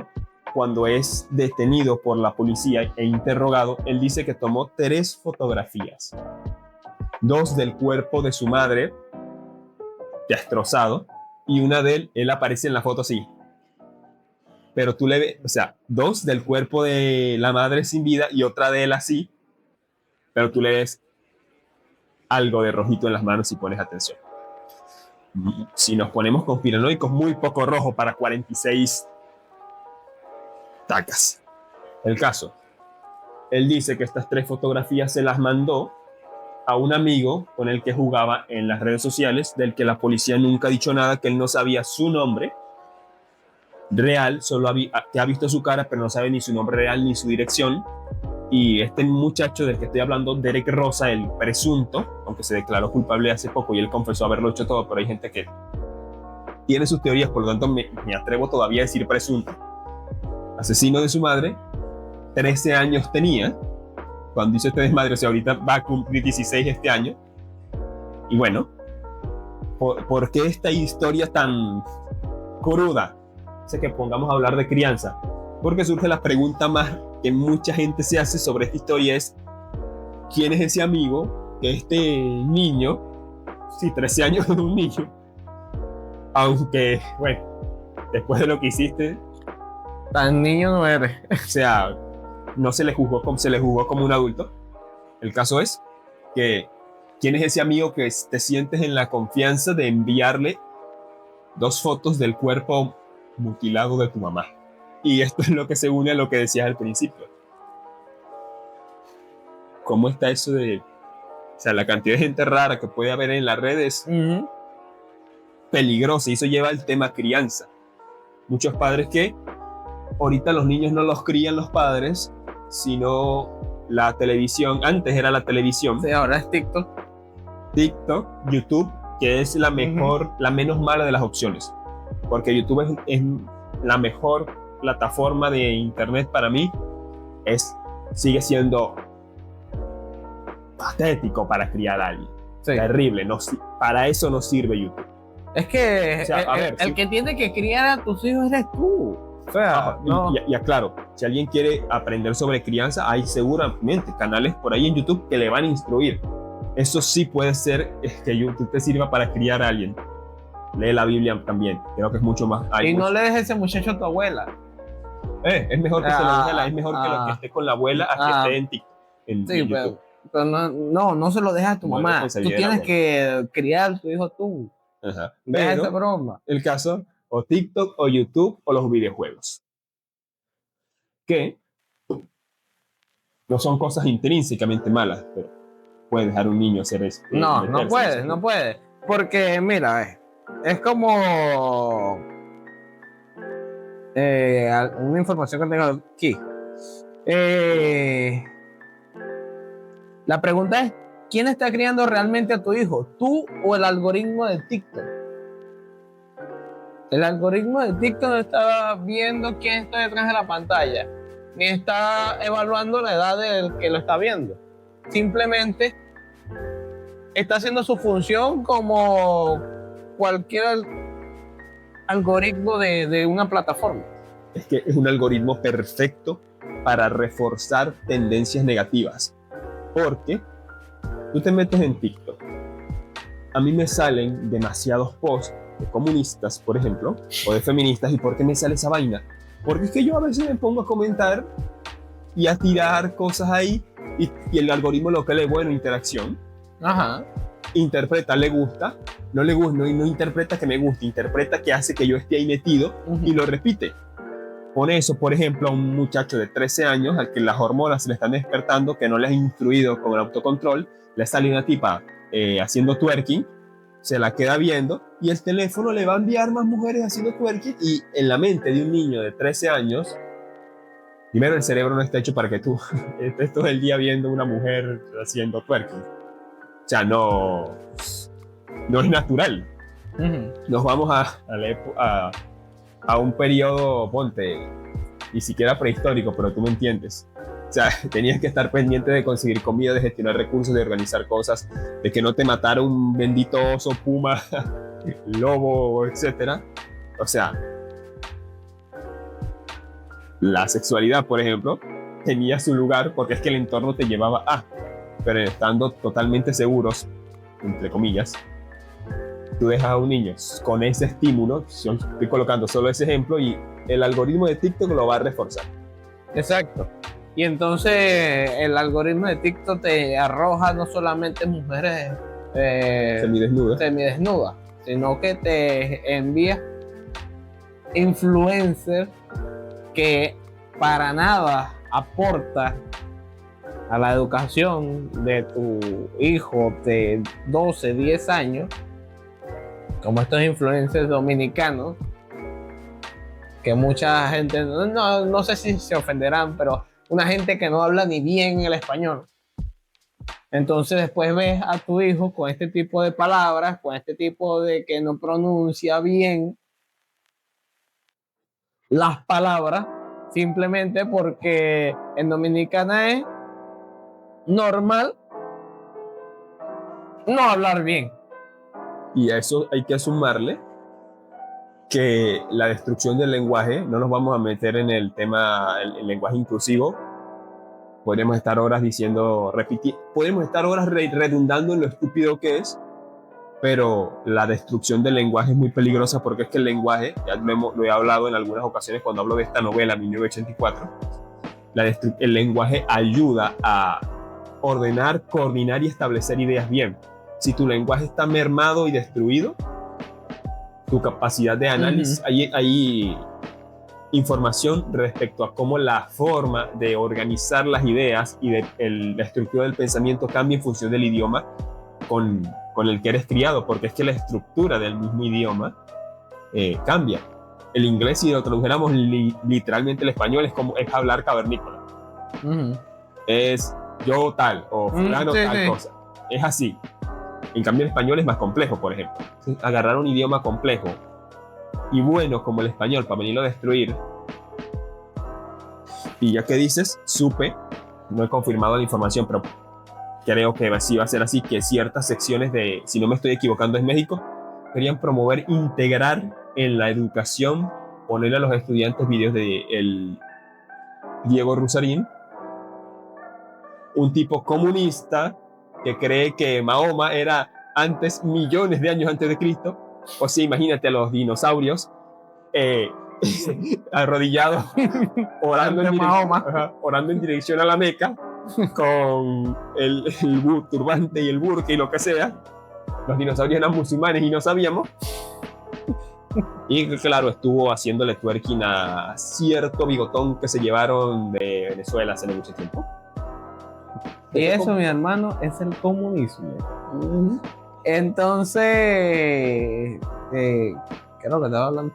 S1: cuando es detenido por la policía e interrogado, él dice que tomó 3 fotografías. 2 del cuerpo de su madre, destrozado, y una de él aparece en la foto así. Pero tú le ves, o sea, 2 del cuerpo de la madre sin vida y otra de él así, pero tú le ves algo de rojito en las manos si pones atención. Si nos ponemos conspiranoicos, muy poco rojo para 46 tacas. El caso, él dice que estas 3 fotografías se las mandó a un amigo con el que jugaba en las redes sociales, del que la policía nunca ha dicho nada, que él no sabía su nombre real, solo que ha visto su cara, pero no sabe ni su nombre real ni su dirección. Y este muchacho del que estoy hablando, Derek Rosa, el presunto, aunque se declaró culpable hace poco y él confesó haberlo hecho todo, pero hay gente que tiene sus teorías, por lo tanto me atrevo todavía a decir presunto. Asesino de su madre, 13 años tenía cuando hizo este desmadre, o sea, ahorita va a cumplir 16 este año. Y bueno, ¿por qué esta historia tan cruda? Sé que pongamos a hablar de crianza. Porque surge la pregunta más que mucha gente se hace sobre esta historia es, ¿quién es ese amigo que este niño, sí, 13 años de un niño, aunque, bueno, después de lo que hiciste,
S2: Tan niño no eres.
S1: o sea, no se le juzgó como, se le juzgó como un adulto? El caso es que, ¿quién es ese amigo que te sientes en la confianza de enviarle 2 fotos del cuerpo mutilado de tu mamá? Y esto es lo que se une a lo que decías al principio. ¿Cómo está eso de, o sea, la cantidad de gente rara que puede haber en las redes? Peligrosa, y eso lleva al tema crianza. Muchos padres que ahorita los niños no los crían los padres, sino la televisión. Antes era la televisión.
S2: Sí, ahora es TikTok.
S1: TikTok, YouTube, que es la mejor, la menos mala de las opciones. Porque YouTube es la mejor plataforma de internet para mí. Sigue siendo patético para criar a alguien.
S2: Sí.
S1: Terrible. No, para eso no sirve YouTube.
S2: Es que
S1: O sea, a ver,
S2: el
S1: sí.
S2: que tiene que criar a tus hijos eres tú. O sea, no.
S1: Y aclaro, si alguien quiere aprender sobre crianza, hay seguramente canales por ahí en YouTube que le van a instruir. Eso sí puede ser que YouTube te sirva para criar a alguien. Lee la Biblia también, creo que es mucho más.
S2: Y no le dejes ese muchacho a tu abuela.
S1: Es mejor que se lo deje, es mejor que lo que esté con la abuela a que esté en TikTok.
S2: Sí,
S1: YouTube.
S2: pero no se lo dejes a tu
S1: No,
S2: mamá. Tú tienes que criar a tu hijo tú.
S1: Ajá.
S2: Deja esa
S1: Pero
S2: broma.
S1: el caso, o TikTok, o YouTube, o los videojuegos. Que no son cosas intrínsecamente malas, pero puede dejar un niño hacer eso.
S2: No puedes. Porque, mira, es como una información que tengo aquí. La pregunta es, ¿quién está criando realmente a tu hijo? ¿Tú o el algoritmo de TikTok? El algoritmo de TikTok no está viendo quién está detrás de la pantalla, ni está evaluando la edad del que lo está viendo. Simplemente está haciendo su función como cualquier algoritmo de una plataforma.
S1: Es que es un algoritmo perfecto para reforzar tendencias negativas. Porque tú te metes en TikTok. A mí me salen demasiados posts de comunistas, por ejemplo, o de feministas. ¿Y por qué me sale esa vaina? Porque es que yo a veces me pongo a comentar y a tirar cosas ahí y el algoritmo lo que le bueno, interacción.
S2: Ajá.
S1: Interpreta, le gusta, no le gusta, no interpreta que me guste, interpreta que hace que yo esté ahí metido y lo repite. Pone eso, por ejemplo, a un muchacho de 13 años al que las hormonas se le están despertando, que no le has instruido con el autocontrol, le sale una tipa haciendo twerking, se la queda viendo y el teléfono le va a enviar más mujeres haciendo twerking, y en la mente de un niño de 13 años, primero el cerebro no está hecho para que tú estés todo el día viendo una mujer haciendo twerking. O sea, no es natural. Nos vamos a un periodo, ponte, ni siquiera prehistórico, pero tú me entiendes. O sea, tenías que estar pendiente de conseguir comida, de gestionar recursos, de organizar cosas, de que no te matara un bendito oso, puma, lobo, etc. O sea, la sexualidad, por ejemplo, tenía su lugar porque es que el entorno te llevaba a, pero estando totalmente seguros, entre comillas, tú dejas a un niño con ese estímulo. Yo estoy colocando solo ese ejemplo y el algoritmo de TikTok lo va a reforzar.
S2: Exacto. Y entonces el algoritmo de TikTok te arroja no solamente mujeres semidesnudas, sino que te envía influencers que para nada aporta a la educación de tu hijo de 12, 10 años, como estos influencers dominicanos, que mucha gente, no sé si se ofenderán, pero una gente que no habla ni bien el español. Entonces después ves a tu hijo con este tipo de palabras, con este tipo de que no pronuncia bien las palabras, simplemente porque en Dominicana es normal no hablar bien.
S1: Y a eso hay que sumarle que la destrucción del lenguaje, no nos vamos a meter en el tema, el lenguaje inclusivo, podemos estar horas podemos estar horas redundando en lo estúpido que es, pero la destrucción del lenguaje es muy peligrosa porque es que el lenguaje, ya lo he hablado en algunas ocasiones cuando hablo de esta novela, 1984, el lenguaje ayuda a ordenar, coordinar y establecer ideas bien. Si tu lenguaje está mermado y destruido, tu capacidad de análisis, hay información respecto a cómo la forma de organizar las ideas y la estructura del pensamiento cambia en función del idioma con el que eres criado, porque es que la estructura del mismo idioma cambia. El inglés, si lo tradujéramos literalmente el español, es hablar cavernícola. Es yo tal, o fulano tal cosa. Es así. En cambio, el español es más complejo, por ejemplo. Agarrar un idioma complejo y bueno como el español para venirlo a destruir. Y ya que dices, no he confirmado la información, pero creo que sí va a ser así, que ciertas secciones si no me estoy equivocando, en México, querían promover, integrar en la educación, ponerle a los estudiantes videos de el Diego Rusarín, un tipo comunista que cree que Mahoma era millones de años antes de Cristo. O sea, imagínate a los dinosaurios arrodillados orando en dirección a la Meca con el turbante y el burka y lo que sea. Los dinosaurios eran musulmanes y no sabíamos. Y claro, estuvo haciéndole twerking a cierto bigotón que se llevaron de Venezuela hace mucho tiempo.
S2: Y eso, mi hermano, es el comunismo. Entonces, ¿qué es lo que estaba hablando?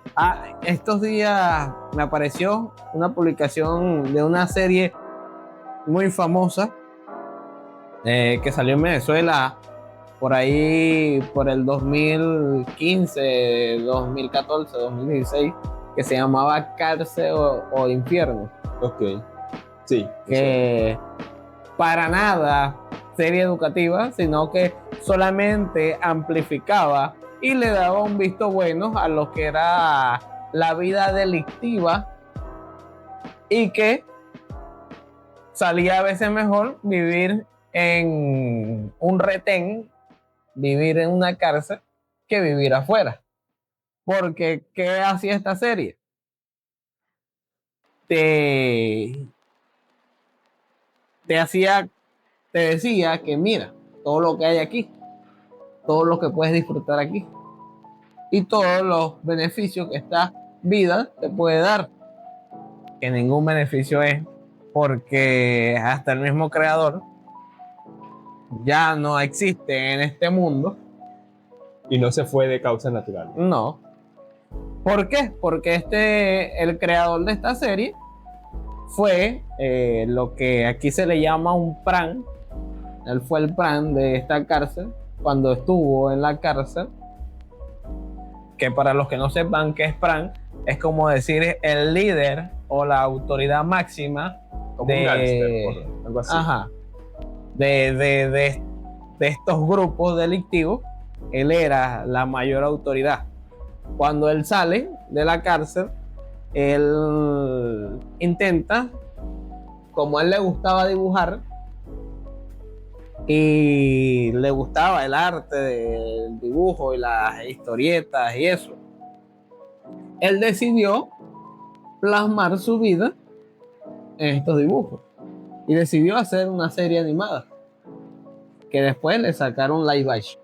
S2: Estos días me apareció una publicación de una serie muy famosa que salió en Venezuela por ahí, por el 2015, 2014, 2016, que se llamaba Cárcel o Infierno.
S1: Ok, sí.
S2: Que para nada serie educativa, sino que solamente amplificaba y le daba un visto bueno a lo que era la vida delictiva, y que salía a veces mejor vivir en un retén, vivir en una cárcel, que vivir afuera. Porque, ¿qué hacía esta serie? Te decía que mira todo lo que hay aquí, todo lo que puedes disfrutar aquí y todos los beneficios que esta vida te puede dar, que ningún beneficio es, porque hasta el mismo creador ya no existe en este mundo.
S1: Y no se fue de causa natural.
S2: No. ¿Por qué? Porque el creador de esta serie fue lo que aquí se le llama un PRAN. Él fue el PRAN de esta cárcel cuando estuvo en la cárcel. Que para los que no sepan qué es PRAN, es como decir el líder o la autoridad máxima
S1: como un gángster, algo así.
S2: Ajá, de estos grupos delictivos. Él era la mayor autoridad. Cuando él sale de la cárcel, él intenta, como a él le gustaba dibujar y le gustaba el arte del dibujo y las historietas y eso, él decidió plasmar su vida en estos dibujos y decidió hacer una serie animada que después le sacaron live action.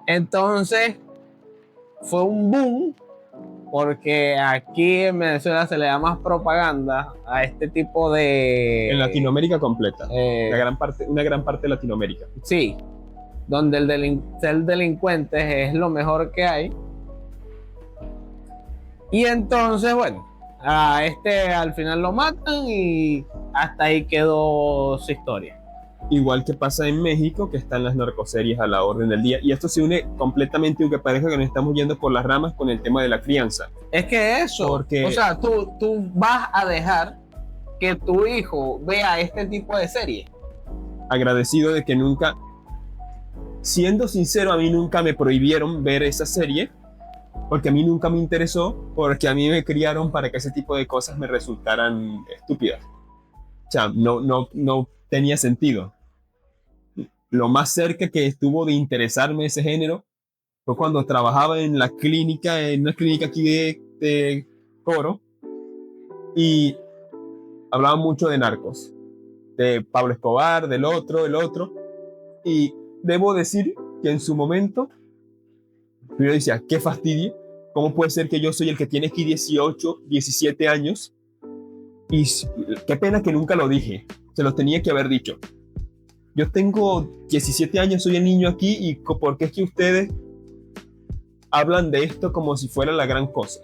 S2: Entonces fue un boom, porque aquí en Venezuela se le da más propaganda a este tipo de...
S1: En Latinoamérica completa, una gran parte de Latinoamérica.
S2: Sí, donde ser delincuente es lo mejor que hay. Y entonces, bueno, al final lo matan y hasta ahí quedó su historia.
S1: Igual que pasa en México, que están las narcoseries a la orden del día. Y esto se une completamente, aunque parezca que nos estamos yendo por las ramas, con el tema de la crianza.
S2: Es que eso,
S1: porque...
S2: o sea, tú vas a dejar que tu hijo vea este tipo de serie.
S1: Agradecido de que nunca... siendo sincero, a mí nunca me prohibieron ver esa serie, porque a mí nunca me interesó, porque a mí me criaron para que ese tipo de cosas me resultaran estúpidas. O sea, no tenía sentido. Lo más cerca que estuvo de interesarme ese género fue cuando trabajaba en la clínica, en una clínica aquí de Coro, y hablaban mucho de narcos, de Pablo Escobar, del otro, el otro, y debo decir que en su momento yo decía, qué fastidio, ¿cómo puede ser que yo soy el que tiene aquí 18, 17 años? Y qué pena que nunca lo dije, se lo tenía que haber dicho. Yo tengo 17 años, soy el niño aquí, y ¿por qué es que ustedes hablan de esto como si fuera la gran cosa?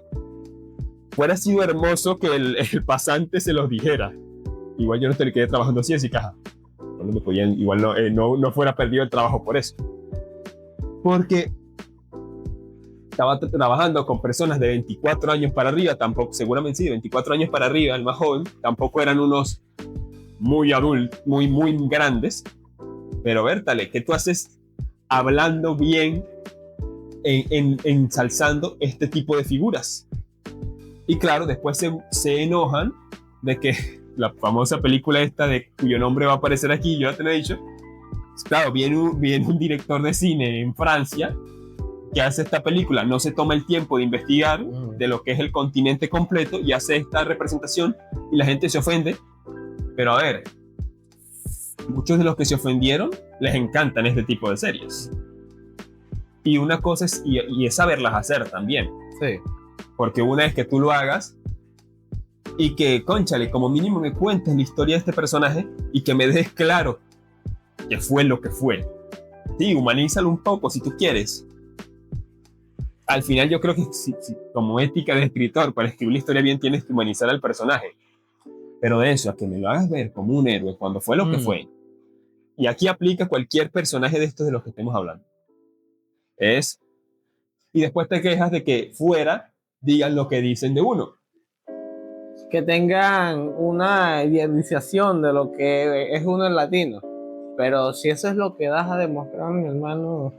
S1: Fuera sido hermoso que el pasante se los dijera. Igual yo no te le quedé trabajando así, así que no me podían, igual no fuera perdido el trabajo por eso. Porque estaba trabajando con personas de 24 años para arriba, tampoco, seguramente sí, de 24 años para arriba, el más joven, tampoco eran unos muy adultos, muy grandes, pero Bertale, ¿qué tú haces hablando bien, ensalzando este tipo de figuras? Y claro, después se enojan de que la famosa película esta de cuyo nombre va a aparecer aquí, yo ya te lo he dicho, claro, viene un director de cine en Francia que hace esta película, no se toma el tiempo de investigar de lo que es el continente completo y hace esta representación y la gente se ofende. Pero a ver, muchos de los que se ofendieron les encantan este tipo de series. Y una cosa es, y es saberlas hacer también.
S2: Sí.
S1: Porque una vez que tú lo hagas y que, cónchale, como mínimo me cuentes la historia de este personaje y que me dejes claro que fue lo que fue. Sí, humanízalo un poco si tú quieres. Al final yo creo que como ética de escritor, para escribir la historia bien tienes que humanizar al personaje. Pero de eso, a que me lo hagas ver como un héroe cuando fue lo que fue. Y aquí aplica cualquier personaje de estos de los que estemos hablando. Y después te quejas de que fuera digan lo que dicen de uno.
S2: Que tengan una idealización de lo que es uno en latino. Pero si eso es lo que das a demostrar, mi hermano,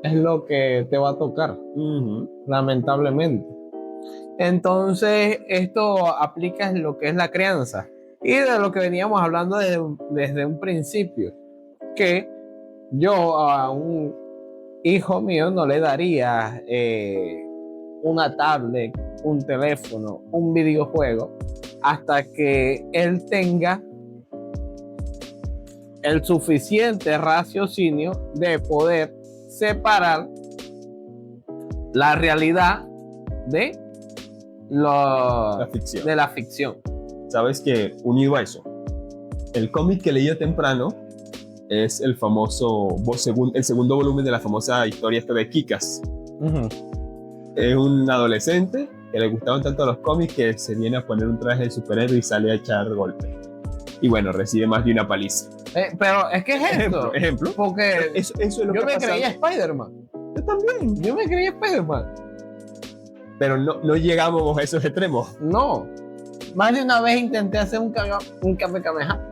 S2: es lo que te va a tocar, lamentablemente. Entonces, esto aplica en lo que es la crianza. Y de lo que veníamos hablando desde un principio, que yo a un hijo mío no le daría una tablet, un teléfono, un videojuego, hasta que él tenga el suficiente raciocinio de poder separar la realidad de la ficción.
S1: Sabes que, unido a eso, el cómic que leí temprano es el famoso, el segundo volumen de la famosa historia esta de Kick-Ass. Es un adolescente que le gustaban tanto los cómics que se viene a poner un traje de superhéroe y sale a echar golpes. Y bueno, recibe más de una paliza.
S2: Pero es que es esto.
S1: Ejemplo.
S2: Porque
S1: eso es lo
S2: yo
S1: que
S2: me creía Spider-Man.
S1: Yo también.
S2: Yo me creía Spider-Man.
S1: Pero no llegamos a esos extremos.
S2: No. Más de una vez intenté hacer un Kamehameha.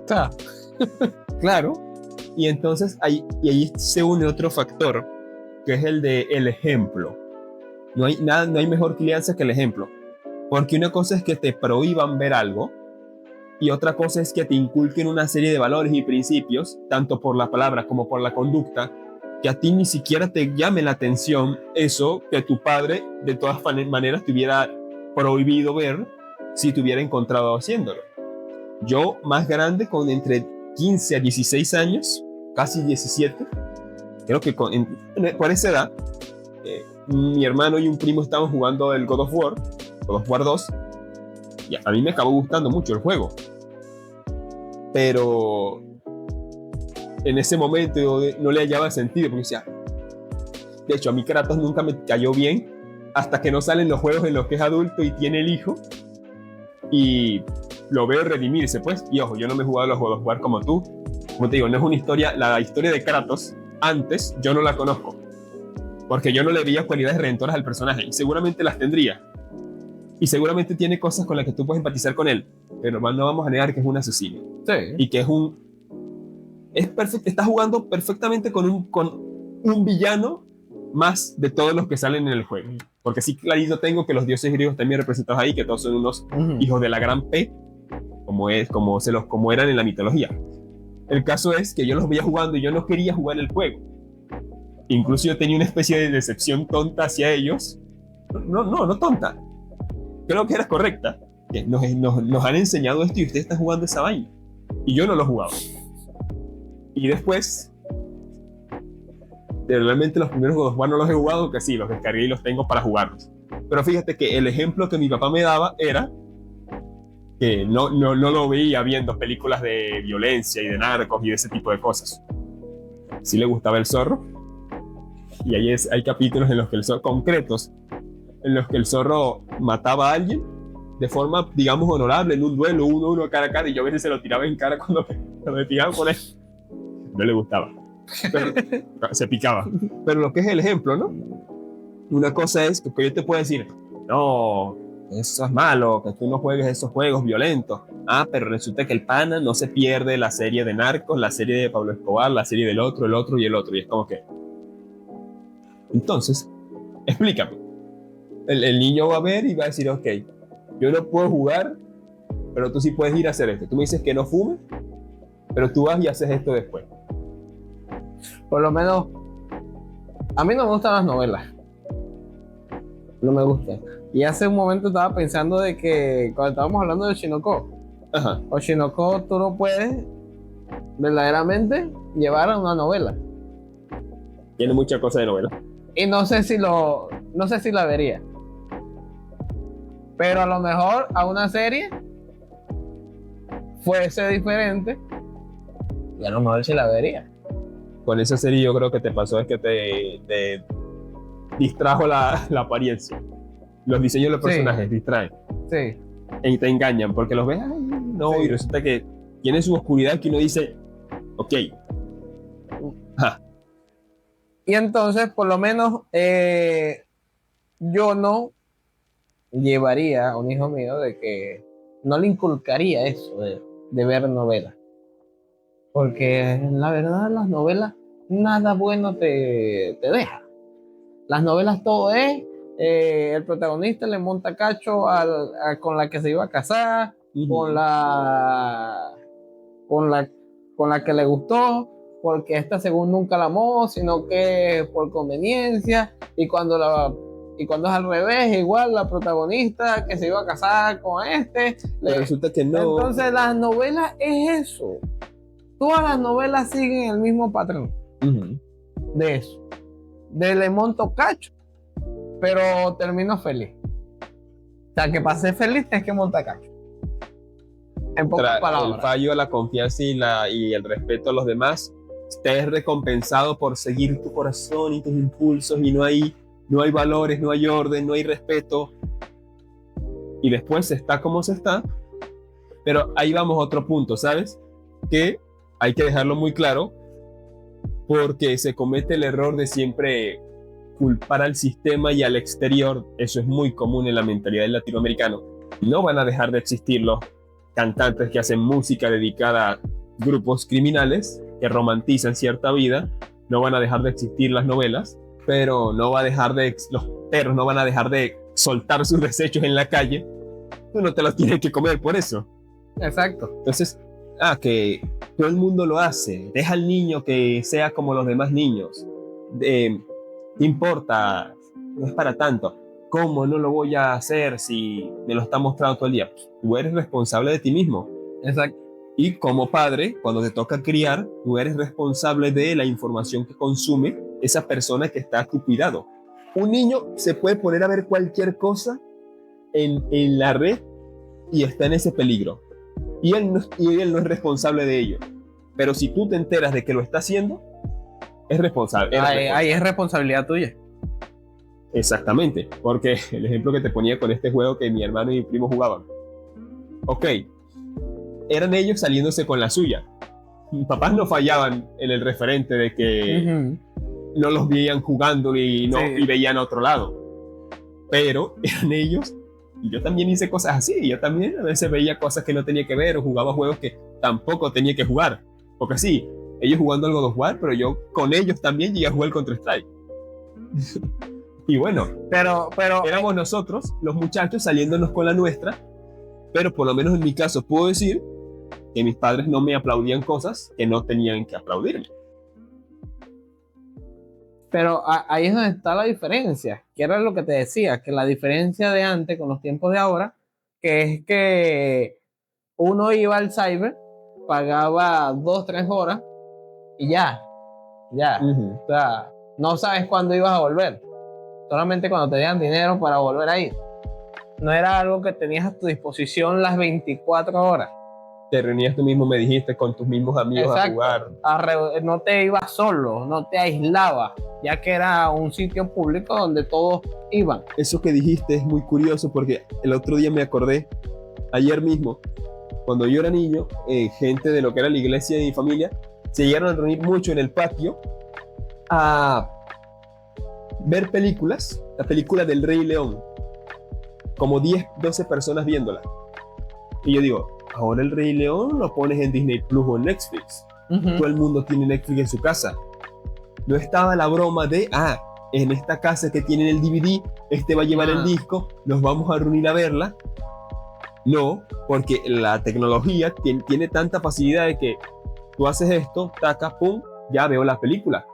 S2: O sea,
S1: claro. Y entonces ahí se une otro factor, que es el de el ejemplo. No hay mejor crianza que el ejemplo. Porque una cosa es que te prohíban ver algo y otra cosa es que te inculquen una serie de valores y principios, tanto por la palabra como por la conducta, que a ti ni siquiera te llame la atención eso que tu padre de todas maneras te hubiera prohibido ver si te hubiera encontrado haciéndolo. Yo, más grande, con entre 15 a 16 años, casi 17, creo que por esa edad, mi hermano y un primo estaban jugando el God of War 2, y a mí me acabó gustando mucho el juego. Pero en ese momento yo no le hallaba sentido, porque decía, de hecho, a mí Kratos nunca me cayó bien hasta que no salen los juegos en los que es adulto y tiene el hijo y lo veo redimirse, pues. Y ojo, yo no me he jugado los juegos jugar como tú. Como te digo, no es una historia, la historia de Kratos antes yo no la conozco, porque yo no le veía cualidades redentoras al personaje y seguramente las tendría. Y seguramente tiene cosas con las que tú puedes empatizar con él, pero no vamos a negar que es un asesino.
S2: Sí.
S1: Y que es es perfecto, está jugando perfectamente con un villano más de todos los que salen en el juego. Porque sí, clarito tengo que los dioses griegos también representados ahí, que todos son unos hijos de la gran P, como eran en la mitología. El caso es que yo los veía jugando y yo no quería jugar el juego. Incluso yo tenía una especie de decepción tonta hacia ellos. No tonta. Creo que era correcta. Que nos han enseñado esto y usted está jugando esa vaina. Y yo no lo jugaba. Y después, realmente los primeros God of War no los he jugado, que sí, los descargué y los tengo para jugarlos. Pero fíjate que el ejemplo que mi papá me daba era que no lo veía viendo películas de violencia y de narcos y de ese tipo de cosas. Sí le gustaba el zorro. Y hay capítulos en los que el zorro, concretos, en los que el zorro mataba a alguien de forma, digamos, honorable, en un duelo, 1-1 cara a cara, y yo a veces se lo tiraba en cara cuando me picaban por él. No le gustaba. Pero, se picaba. Pero lo que es el ejemplo, ¿no? Una cosa es que yo te puedo decir, no, eso es malo, que tú no juegues esos juegos violentos. Pero resulta que el pana no se pierde la serie de Narcos, la serie de Pablo Escobar, la serie del otro, el otro y el otro. Y es como que... Entonces, explícame. El niño va a ver y va a decir, ok, yo no puedo jugar, pero tú sí puedes ir a hacer esto. Tú me dices que no fumes, pero tú vas y haces esto después.
S2: Por lo menos, a mí no me gustan las novelas. No me gustan. Y hace un momento estaba pensando de que cuando estábamos hablando de Oshinoko, Oshinoko tú no puedes verdaderamente llevar a una novela.
S1: Tiene mucha cosa de novela.
S2: Y no sé si la vería. Pero a lo mejor a una serie fuese diferente y a lo mejor sí la vería.
S1: Con esa serie yo creo que te pasó es que te distrajo la apariencia. Los diseños de los personajes distraen.
S2: Sí.
S1: Y te engañan porque los ves, y resulta que tiene su oscuridad que uno dice, ok.
S2: Y entonces, por lo menos, yo no llevaría a un hijo mío de que no le inculcaría eso de ver novelas. Porque la verdad, las novelas nada bueno te deja. Las novelas todo es, el protagonista le monta cacho con la que se iba a casar, con la que le gustó, porque esta según nunca la amó, sino que por conveniencia, y cuando es al revés, igual la protagonista que se iba a casar con
S1: resulta que no.
S2: Entonces las novelas es eso. Todas las novelas siguen el mismo patrón de eso. De le monto cacho, pero termino feliz. O sea, que para ser feliz tienes que montar cacho. En pocas palabras.
S1: El fallo, la confianza y el respeto a los demás te es recompensado por seguir tu corazón y tus impulsos, y no hay valores, no hay orden, no hay respeto, y después se está como se está. Pero ahí vamos a otro punto, ¿sabes? Que hay que dejarlo muy claro, porque se comete el error de siempre culpar al sistema y al exterior. Eso es muy común en la mentalidad del latinoamericano. No van a dejar de existir los cantantes que hacen música dedicada a grupos criminales que romantizan cierta vida, no van a dejar de existir las novelas, pero los perros no van a dejar de soltar sus desechos en la calle. Tú no te los tienes que comer por eso.
S2: Exacto.
S1: Entonces, que todo el mundo lo hace, deja al niño que sea como los demás niños, ¿qué importa? No es para tanto. ¿Cómo no lo voy a hacer si me lo está mostrando todo el día? Tú eres responsable de ti mismo.
S2: Exacto.
S1: Y como padre, cuando te toca criar, tú eres responsable de la información que consume esa persona que está a tu cuidado. Un niño se puede poner a ver cualquier cosa en la red y está en ese peligro. Y él no es responsable de ello. Pero si tú te enteras de que lo está haciendo, es responsable.
S2: Ahí es responsabilidad tuya.
S1: Exactamente, porque el ejemplo que te ponía con este juego que mi hermano y mi primo jugaban. Ok, eran ellos saliéndose con la suya. Mis papás no fallaban en el referente de que no los veían jugando y veían a otro lado. Pero eran ellos, y yo también hice cosas así. Yo también a veces veía cosas que no tenía que ver o jugaba juegos que tampoco tenía que jugar. Porque sí, ellos jugando al God of War, pero yo con ellos también llegué a jugar Counter-Strike. Y bueno,
S2: Pero
S1: éramos nosotros, los muchachos, saliéndonos con la nuestra, pero por lo menos en mi caso puedo decir que mis padres no me aplaudían cosas que no tenían que aplaudirme.
S2: Pero ahí es donde está la diferencia, que era lo que te decía, que la diferencia de antes con los tiempos de ahora, que es que uno iba al cyber, pagaba 2, 3 horas y ya. O sea, no sabes cuándo ibas a volver, solamente cuando te dieran dinero para volver a ir. No era algo que tenías a tu disposición las 24 horas.
S1: Te reunías tú mismo, me dijiste, con tus mismos amigos.
S2: Exacto.
S1: A jugar.
S2: No te ibas solo, no te aislabas, ya que era un sitio público donde todos iban.
S1: Eso que dijiste es muy curioso porque el otro día me acordé, ayer mismo, cuando yo era niño, gente de lo que era la iglesia de mi familia se llegaron a reunir mucho en el patio a ver películas, la película del Rey León, como 10, 12 personas viéndola. Y yo digo, ahora el Rey León lo pones en Disney Plus o en Netflix. Todo el mundo tiene Netflix en su casa. No estaba la broma de, en esta casa que tienen el DVD, este va a llevar el disco, nos vamos a reunir a verla. No, porque la tecnología tiene tanta facilidad de que tú haces esto, taca, pum, ya veo la película.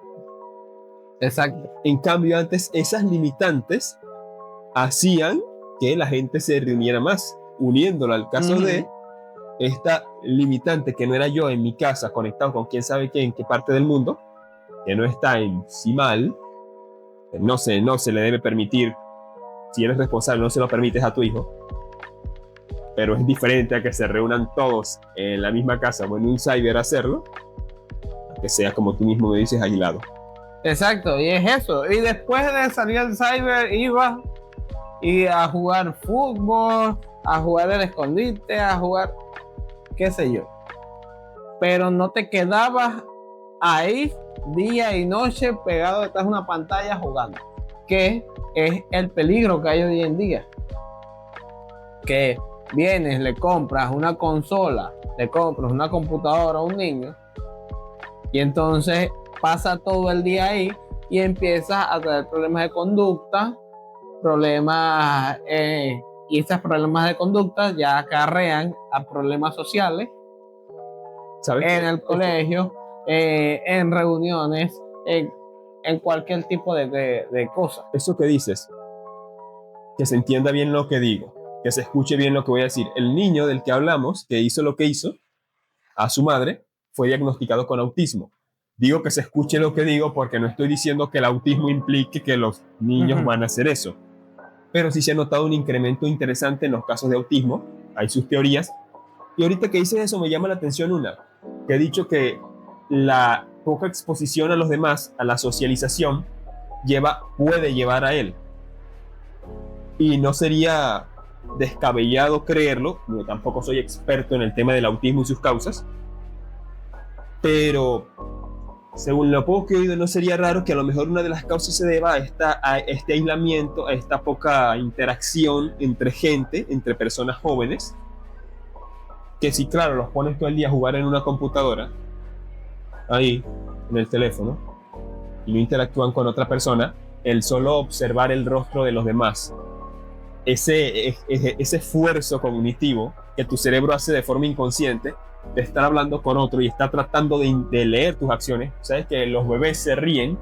S2: Exacto.
S1: En cambio, antes esas limitantes hacían que la gente se reuniera más, uniéndolo al caso de esta limitante que no era yo en mi casa conectado con quién sabe qué en qué parte del mundo, que no está en Cimal, no se le debe permitir, si eres responsable no se lo permites a tu hijo, pero es diferente a que se reúnan todos en la misma casa o en un cyber a hacerlo, a que sea como tú mismo me dices, aislado.
S2: Exacto, y es eso. Y después de salir al cyber ibas y a jugar fútbol, a jugar el escondite, a jugar qué sé yo. Pero no te quedabas ahí día y noche pegado detrás de una pantalla jugando, que es el peligro que hay hoy en día. Que vienes, le compras una consola, le compras una computadora a un niño y entonces pasa todo el día ahí y empiezas a tener problemas de conducta, y esos problemas de conducta ya acarrean a problemas sociales. ¿Sabes? En el colegio, en reuniones, en cualquier tipo de cosas.
S1: Eso que dices, que se entienda bien lo que digo, que se escuche bien lo que voy a decir. El niño del que hablamos, que hizo lo que hizo, a su madre, fue diagnosticado con autismo. Digo que se escuche lo que digo porque no estoy diciendo que el autismo implique que los niños van a hacer eso. Pero sí se ha notado un incremento interesante en los casos de autismo. Hay sus teorías. Y ahorita que dices eso me llama la atención una, que he dicho que la poca exposición a los demás, a la socialización, puede llevar a él. Y no sería descabellado creerlo, porque tampoco soy experto en el tema del autismo y sus causas, pero según lo poco que he oído, no sería raro que a lo mejor una de las causas se deba a este aislamiento, a esta poca interacción entre gente, entre personas jóvenes, que si claro, los pones todo el día a jugar en una computadora, ahí, en el teléfono, y no interactúan con otra persona, el solo observar el rostro de los demás, ese esfuerzo cognitivo que tu cerebro hace de forma inconsciente, de estar hablando con otro y está tratando de leer tus acciones. Sabes que los bebés se ríen.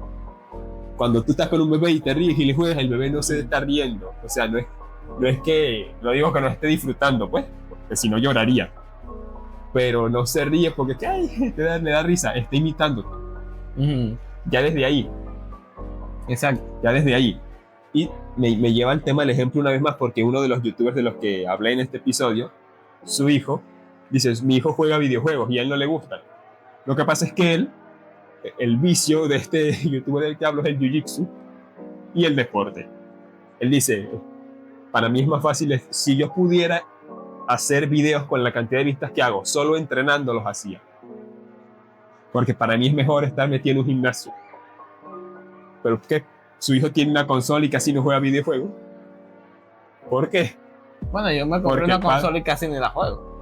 S1: Cuando tú estás con un bebé y te ríes y le juegas, el bebé no se está riendo. O sea, no es que, no digo que no esté disfrutando, pues, porque si no lloraría. Pero no se ríe porque le da risa, está imitándote. Ya desde ahí.
S2: Exacto.
S1: Ya desde ahí. Y me lleva al tema, el ejemplo una vez más, porque uno de los youtubers de los que hablé en este episodio, su hijo, dice, mi hijo juega videojuegos y a él no le gustan. Lo que pasa es que el vicio de este youtuber del que hablo es el jiu-jitsu y el deporte. Él dice, para mí es más fácil, si yo pudiera hacer videos con la cantidad de vistas que hago, solo entrenando los hacía. Porque para mí es mejor estar metido en un gimnasio. Pero ¿qué? Su hijo tiene una consola y casi no juega videojuegos. ¿Por qué?
S2: Bueno, yo me compré una consola y casi ni la juego.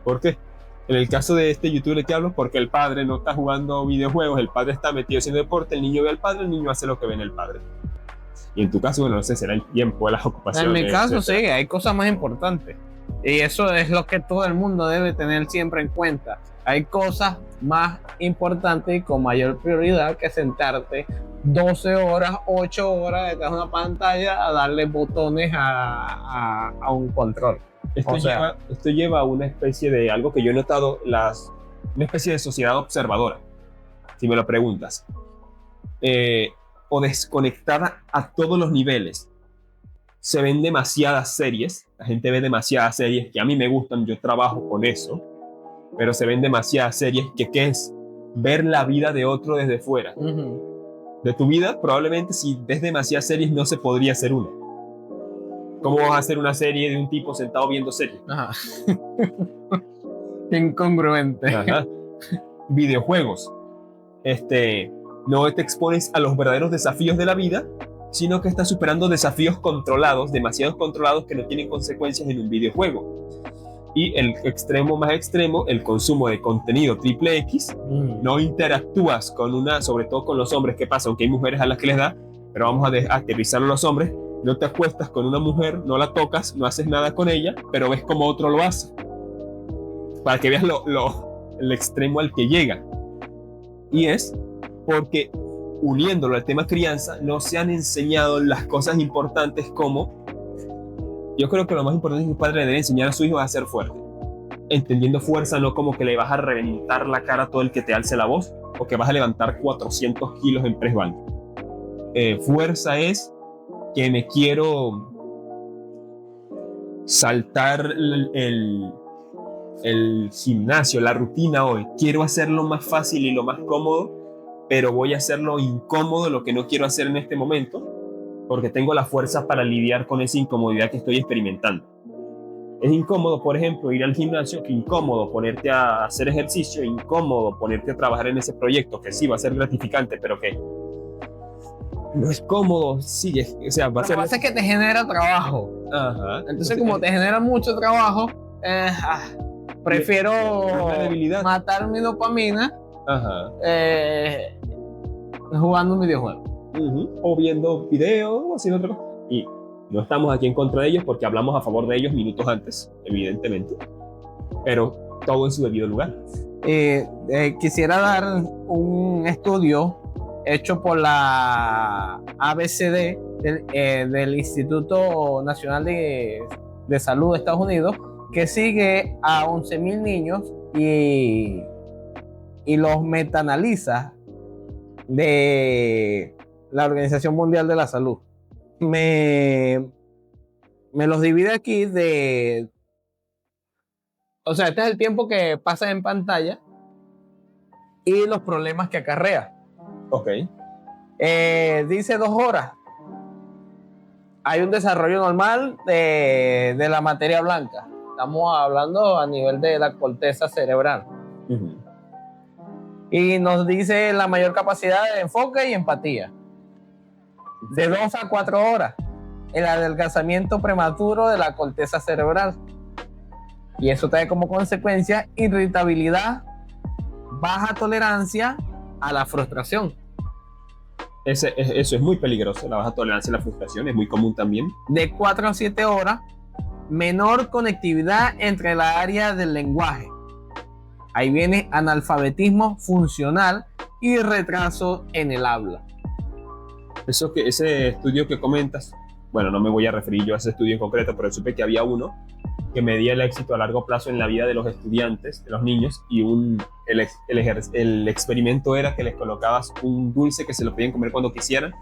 S1: ¿Por qué? En el caso de este youtuber que hablo, porque el padre no está jugando videojuegos, el padre está metido haciendo deporte, el niño ve al padre, el niño hace lo que ve en el padre. Y en tu caso, bueno, no sé, será el tiempo, las ocupaciones.
S2: En mi caso,
S1: etcétera.
S2: sí, hay cosas más importantes. Y eso es lo que todo el mundo debe tener siempre en cuenta. Hay cosas más importantes y con mayor prioridad que sentarte 12 horas, 8 horas detrás de una pantalla a darle botones a un control.
S1: Esto lleva a una especie de algo que yo he notado, una especie de sociedad observadora, si me lo preguntas. O desconectada a todos los niveles. Se ven demasiadas series, la gente ve demasiadas series que a mí me gustan, yo trabajo con eso, pero se ven demasiadas series que ¿qué es? Ver la vida de otro desde fuera. De tu vida, probablemente si ves demasiadas series no se podría hacer una. ¿Cómo vas a hacer una serie de un tipo sentado viendo series?
S2: Ajá. Incongruente.
S1: Ajá. Videojuegos. No te expones a los verdaderos desafíos de la vida, sino que estás superando desafíos controlados, demasiados controlados que no tienen consecuencias en un videojuego. Y el extremo más extremo, el consumo de contenido triple X, no interactúas sobre todo con los hombres. ¿Qué pasa? Aunque hay mujeres a las que les da, pero vamos a aterrizarlo a los hombres. No te acuestas con una mujer, no la tocas, no haces nada con ella, pero ves como otro lo hace. Para que veas el extremo al que llega. Y es porque, uniéndolo al tema crianza, no se han enseñado las cosas importantes como... Yo creo que lo más importante es que un padre le debe enseñar a su hijo a ser fuerte. Entendiendo fuerza no como que le vas a reventar la cara a todo el que te alce la voz o que vas a levantar 400 kilos en press bank. Fuerza es que me quiero saltar el gimnasio, la rutina hoy. Quiero hacerlo más fácil y lo más cómodo, pero voy a hacerlo incómodo, lo que no quiero hacer en este momento, porque tengo la fuerza para lidiar con esa incomodidad que estoy experimentando. Es incómodo, por ejemplo, ir al gimnasio, incómodo ponerte a hacer ejercicio, incómodo ponerte a trabajar en ese proyecto, que sí va a ser gratificante, pero que no es cómodo, sí, o sea, va a ser...
S2: Lo que pasa es que te genera trabajo.
S1: Ajá.
S2: Entonces, como te genera mucho trabajo, prefiero matar mi dopamina.
S1: Ajá.
S2: Jugando un videojuego.
S1: O viendo videos o haciendo otra cosa. Y no estamos aquí en contra de ellos porque hablamos a favor de ellos minutos antes, evidentemente. Pero todo en su debido lugar.
S2: Quisiera dar un estudio hecho por la ABCD del Instituto Nacional de Salud de Estados Unidos, que sigue a 11.000 niños y los metaanaliza de la Organización Mundial de la Salud. Me los divide aquí o sea, este es el tiempo que pasa en pantalla y los problemas que acarrea.
S1: Ok.
S2: Dice 2 horas. Hay un desarrollo normal de la materia blanca. Estamos hablando a nivel de la corteza cerebral. Y nos dice la mayor capacidad de enfoque y empatía. De 2 a 4 horas. El adelgazamiento prematuro de la corteza cerebral. Y eso trae como consecuencia irritabilidad, baja tolerancia a la frustración.
S1: Eso es muy peligroso, la baja tolerancia a la frustración, es muy común también.
S2: De 4 a 7 horas, menor conectividad entre la área del lenguaje. Ahí viene analfabetismo funcional y retraso en el habla.
S1: Ese estudio que comentas, bueno, no me voy a referir yo a ese estudio en concreto, pero supe que había uno que medía el éxito a largo plazo en la vida de los estudiantes, de los niños, y el experimento era que les colocabas un dulce que se lo podían comer cuando quisieran,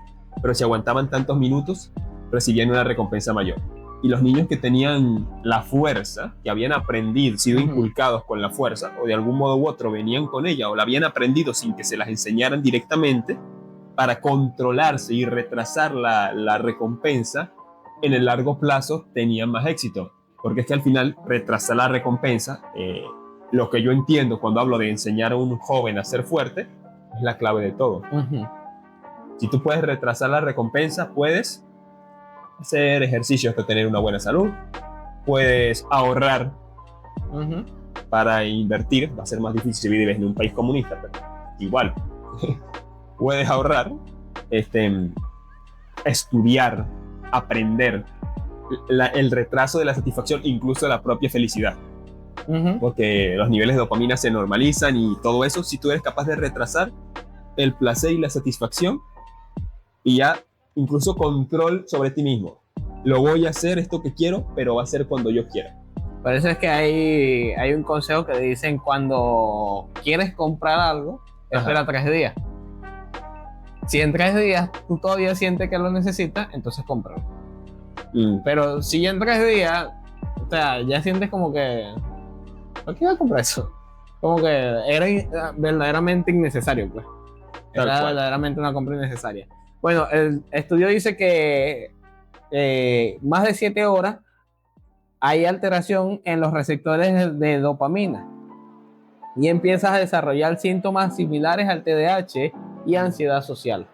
S1: pero si aguantaban tantos minutos, recibían una recompensa mayor. Y los niños que tenían la fuerza, que habían aprendido, sido inculcados con la fuerza, o de algún modo u otro venían con ella, o la habían aprendido sin que se las enseñaran directamente, para controlarse y retrasar la recompensa, en el largo plazo tenían más éxito. Porque es que al final retrasar la recompensa, lo que yo entiendo cuando hablo de enseñar a un joven a ser fuerte, es la clave de todo. Si tú puedes retrasar la recompensa, puedes hacer ejercicios para tener una buena salud, puedes ahorrar para invertir, va a ser más difícil si vives en un país comunista, pero igual puedes ahorrar, estudiar, aprender, el retraso de la satisfacción, incluso de la propia felicidad. Porque los niveles de dopamina se normalizan y todo eso, si tú eres capaz de retrasar el placer y la satisfacción y ya incluso control sobre ti mismo. Lo voy a hacer esto que quiero, pero va a ser cuando yo quiera.
S2: Por eso es que hay un consejo que dicen: cuando quieres comprar algo, espera 3 días. Si en 3 días tú todavía sientes que lo necesitas, entonces cómpralo. Pero si en 3 días, o sea, ya sientes como que, ¿por qué iba a comprar eso? Como que era verdaderamente innecesario, pues. Era verdaderamente una compra innecesaria. Bueno, el estudio dice que más de 7 horas hay alteración en los receptores de dopamina y empiezas a desarrollar síntomas similares al TDAH y ansiedad social.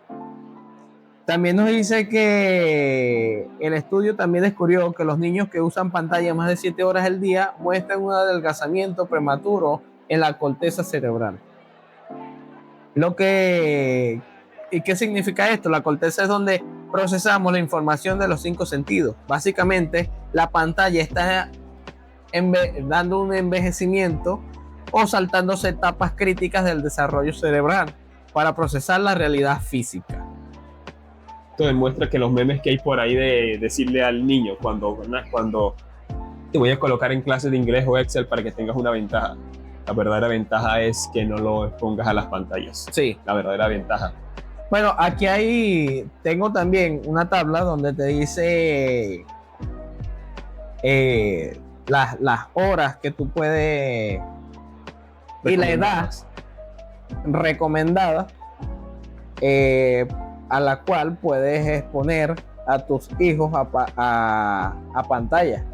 S2: También nos dice que el estudio también descubrió que los niños que usan pantalla más de 7 horas al día muestran un adelgazamiento prematuro en la corteza cerebral. ¿Y qué significa esto? La corteza es donde procesamos la información de los 5 sentidos. Básicamente, la pantalla está dando un envejecimiento o saltándose etapas críticas del desarrollo cerebral para procesar la realidad física.
S1: Esto demuestra que los memes que hay por ahí de decirle al niño cuando te voy a colocar en clases de inglés o Excel para que tengas una ventaja. La verdadera ventaja es que no lo expongas a las pantallas.
S2: Sí.
S1: La verdadera ventaja.
S2: Bueno, aquí tengo también una tabla donde te dice las horas que tú puedes y la edad recomendada a la cual puedes exponer a tus hijos a pantalla.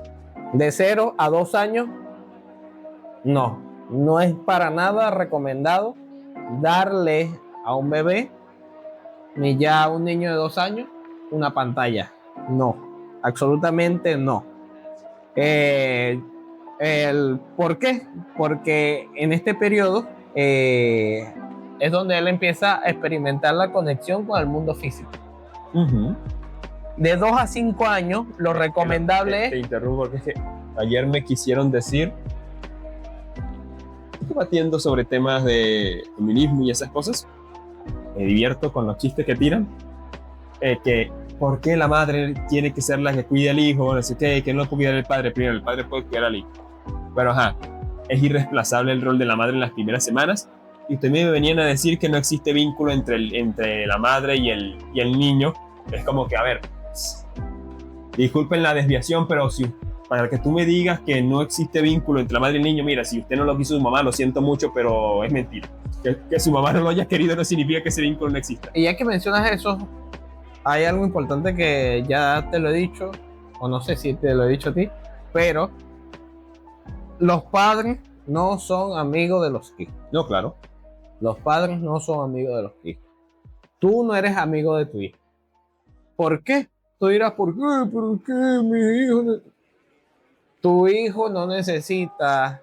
S2: De 0 a 2 años, no es para nada recomendado darle a un bebé ni ya a un niño de 2 años una pantalla. No, absolutamente no. ¿Por qué? Porque en este periodo es donde él empieza a experimentar la conexión con el mundo físico. De 2 a 5 años, lo recomendable es...
S1: Te interrumpo porque es que ayer me quisieron decir, estoy debatiendo sobre temas de feminismo y esas cosas, me divierto con los chistes que tiran, que por qué la madre tiene que ser la que cuide al hijo, no sé qué, que no puede cuidar el padre primero, el padre puede cuidar al hijo. Pero es irreemplazable el rol de la madre en las primeras semanas. Y también me venían a decir que no existe vínculo entre la madre y el niño. Es como que, a ver, disculpen la desviación, pero para que tú me digas que no existe vínculo entre la madre y el niño, mira, si usted no lo quiso su mamá, lo siento mucho, pero es mentira. Que su mamá no lo haya querido no significa que ese vínculo no exista.
S2: Y ya que mencionas eso, hay algo importante que ya te lo he dicho, o no sé si te lo he dicho a ti, pero los padres no son amigos de los hijos.
S1: No, claro.
S2: Los padres no son amigos de los hijos. Tú no eres amigo de tu hijo. ¿Por qué? Tú dirás, ¿por qué? ¿Por qué mi hijo? Tu hijo no necesita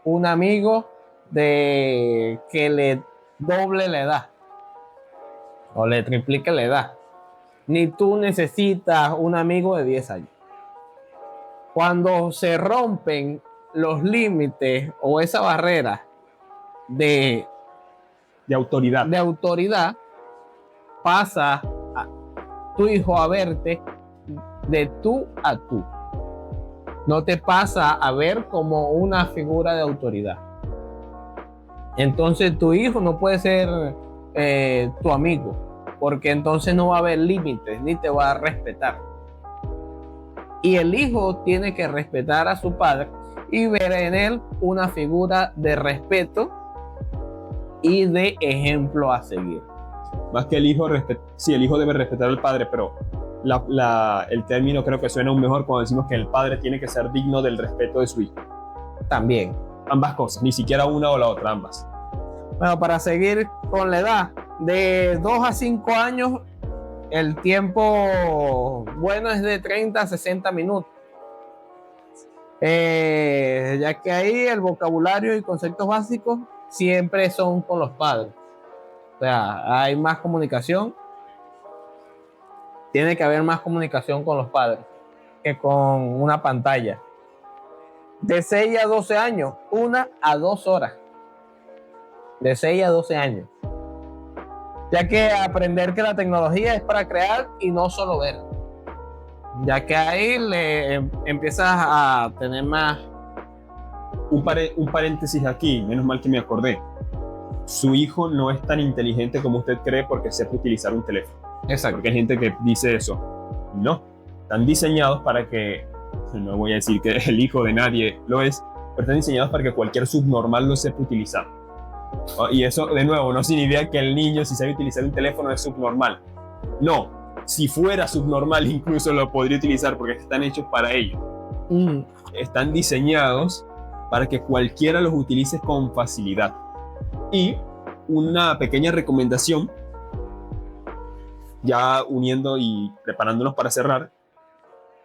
S2: un amigo de que le doble la edad o le triplique la edad. Ni tú necesitas un amigo de 10 años. Cuando se rompen los límites o esa barrera de autoridad, pasa a tu hijo a verte de tú a tú. No te pasa a ver como una figura de autoridad. Entonces tu hijo no puede ser tu amigo, porque entonces no va a haber límites ni te va a respetar. Y el hijo tiene que respetar a su padre y ver en él una figura de respeto y de ejemplo a seguir.
S1: Más que el hijo, sí, el hijo debe respetar al padre, pero el término creo que suena aún mejor cuando decimos que el padre tiene que ser digno del respeto de su hijo.
S2: También.
S1: Ambas cosas, ni siquiera una o la otra, ambas.
S2: Bueno, para seguir con la edad, de 2 a 5 años, el tiempo bueno es de 30 a 60 minutos. Ya que ahí el vocabulario y conceptos básicos siempre son con los padres. O sea, hay más comunicación, tiene que haber más comunicación con los padres que con una pantalla. De 6 a 12 años, 1 a 2 horas. De 6 a 12 años. Ya que aprender que la tecnología es para crear y no solo ver. Ya que ahí empiezas a tener más.
S1: Un paréntesis aquí, menos mal que me acordé. Su hijo no es tan inteligente como usted cree porque sepa utilizar un teléfono.
S2: Exacto.
S1: Porque hay gente que dice eso. No, están diseñados para que, no voy a decir que el hijo de nadie lo es, pero están diseñados para que cualquier subnormal lo sepa utilizar. Y eso, de nuevo, no significa que el niño, si sabe utilizar un teléfono, es subnormal. No, si fuera subnormal incluso lo podría utilizar porque están hechos para ello. Están diseñados para que cualquiera los utilice con facilidad. Y una pequeña recomendación, ya uniendo y preparándonos para cerrar,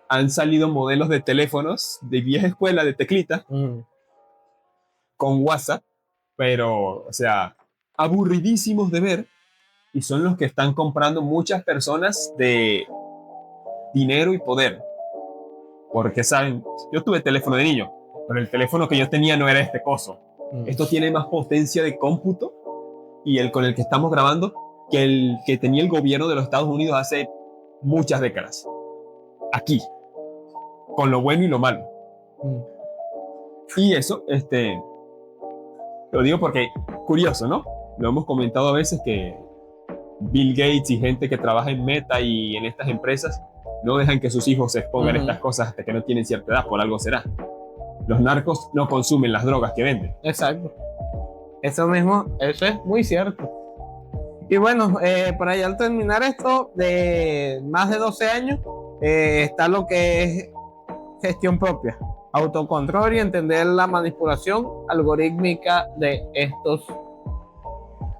S1: han salido modelos de teléfonos de vieja escuela, de teclita, con WhatsApp, pero, o sea, aburridísimos de ver, y son los que están comprando muchas personas de dinero y poder. Porque, ¿saben? Yo tuve teléfono de niño, pero el teléfono que yo tenía no era este coso. Esto tiene más potencia de cómputo, y el con el que estamos grabando, que el que tenía el gobierno de los Estados Unidos hace muchas décadas. Aquí. Con lo bueno y lo malo. Y eso, lo digo porque, curioso, ¿no? Lo hemos comentado a veces que Bill Gates y gente que trabaja en Meta y en estas empresas no dejan que sus hijos se expongan a estas cosas hasta que no tienen cierta edad, por algo será. Los narcos no consumen las drogas que venden.
S2: Exacto. Eso mismo, eso es muy cierto. Y bueno, para ya terminar esto, de más de 12 años, está lo que es gestión propia, autocontrol y entender la manipulación algorítmica de estos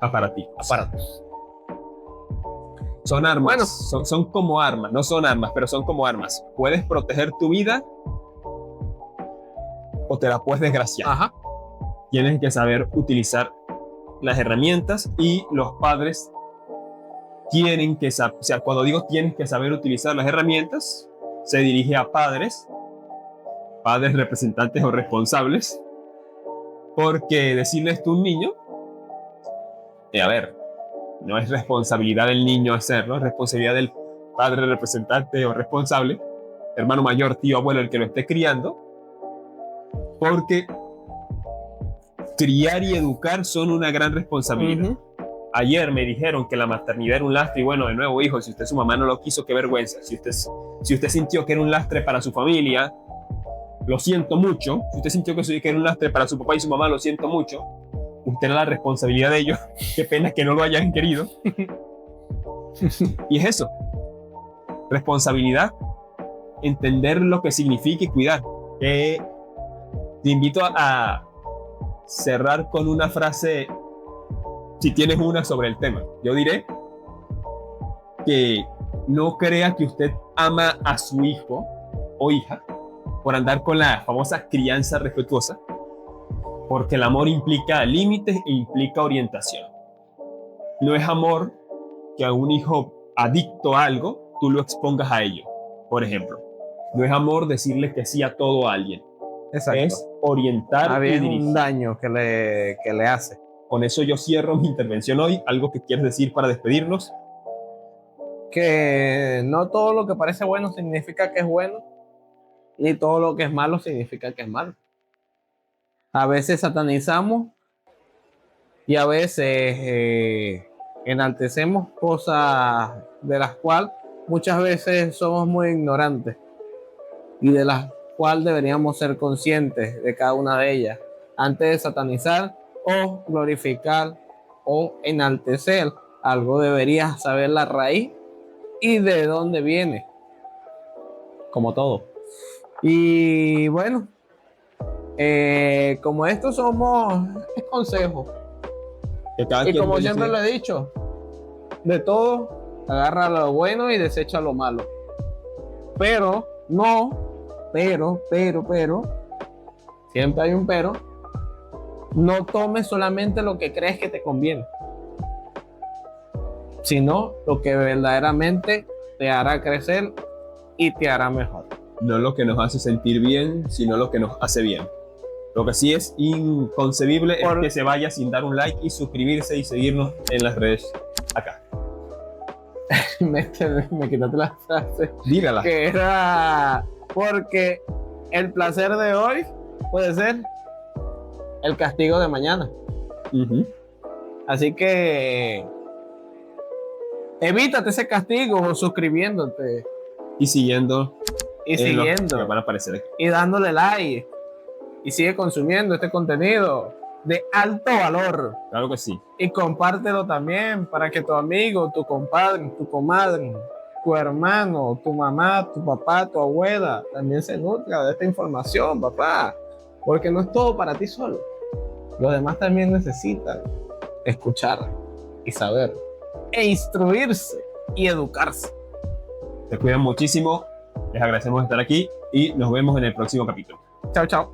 S2: aparatos.
S1: Son armas,
S2: bueno,
S1: son como armas, no son armas, pero son como armas. Puedes proteger tu vida o te la puedes desgraciar.
S2: Ajá.
S1: Tienes que saber utilizar las herramientas, y los padres tienen que saber, o sea, cuando digo tienes que saber utilizar las herramientas, se dirige a padres representantes o responsables, porque decirle esto a un niño, a ver, no es responsabilidad del niño hacerlo, es responsabilidad del padre representante o responsable, hermano mayor, tío, abuelo, el que lo esté criando, porque criar y educar son una gran responsabilidad. Ayer me dijeron que la maternidad era un lastre, y bueno, de nuevo, hijo, si usted su mamá no lo quiso, qué vergüenza. Si usted sintió que era un lastre para su familia, lo siento mucho. Si usted sintió que era un lastre para su papá y su mamá, lo siento mucho. Usted era la responsabilidad de ellos. Qué pena que no lo hayan querido. Y es eso. Responsabilidad, entender lo que significa y cuidar. Te invito a cerrar con una frase, si tienes una sobre el tema. Yo diré que no crea que usted ama a su hijo o hija por andar con la famosa crianza respetuosa, porque el amor implica límites e implica orientación. No es amor que a un hijo adicto a algo tú lo expongas a ello, por ejemplo. No es amor decirle que sí a todo a alguien.
S2: Exacto.
S1: Es orientar y dirigir.
S2: Un daño que le hace.
S1: Con eso yo cierro mi intervención hoy. ¿Algo que quieres decir para despedirnos?
S2: Que no todo lo que parece bueno significa que es bueno, ni todo lo que es malo significa que es malo. A veces satanizamos y a veces enaltecemos cosas de las cuales muchas veces somos muy ignorantes y de las cuales deberíamos ser conscientes de cada una de ellas antes de satanizar o glorificar o enaltecer algo. Deberías saber la raíz y de dónde viene, como todo. Y bueno, como esto somos, es consejo, y como siempre lo he dicho, de todo agarra lo bueno y desecha lo malo, pero siempre hay un pero, no tomes solamente lo que crees que te conviene, sino lo que verdaderamente te hará crecer y te hará mejor.
S1: No lo que nos hace sentir bien, sino lo que nos hace bien. Lo que sí es inconcebible es que se vaya sin dar un like y suscribirse y seguirnos en las redes acá.
S2: me quitaste la frase.
S1: Dígala.
S2: Que era porque el placer de hoy puede ser el castigo de mañana. Así que evítate ese castigo suscribiéndote
S1: y siguiendo
S2: que
S1: van a aparecer aquí.
S2: Y dándole like y sigue consumiendo este contenido de alto valor.
S1: Claro que sí.
S2: Y compártelo también para que tu amigo, tu compadre, tu comadre, tu hermano, tu mamá, tu papá, tu abuela también se nutra de esta información, papá. Porque no es todo para ti solo. Los demás también necesitan escuchar y saber e instruirse y educarse.
S1: Se cuidan muchísimo, les agradecemos estar aquí y nos vemos en el próximo capítulo.
S2: Chao, chao.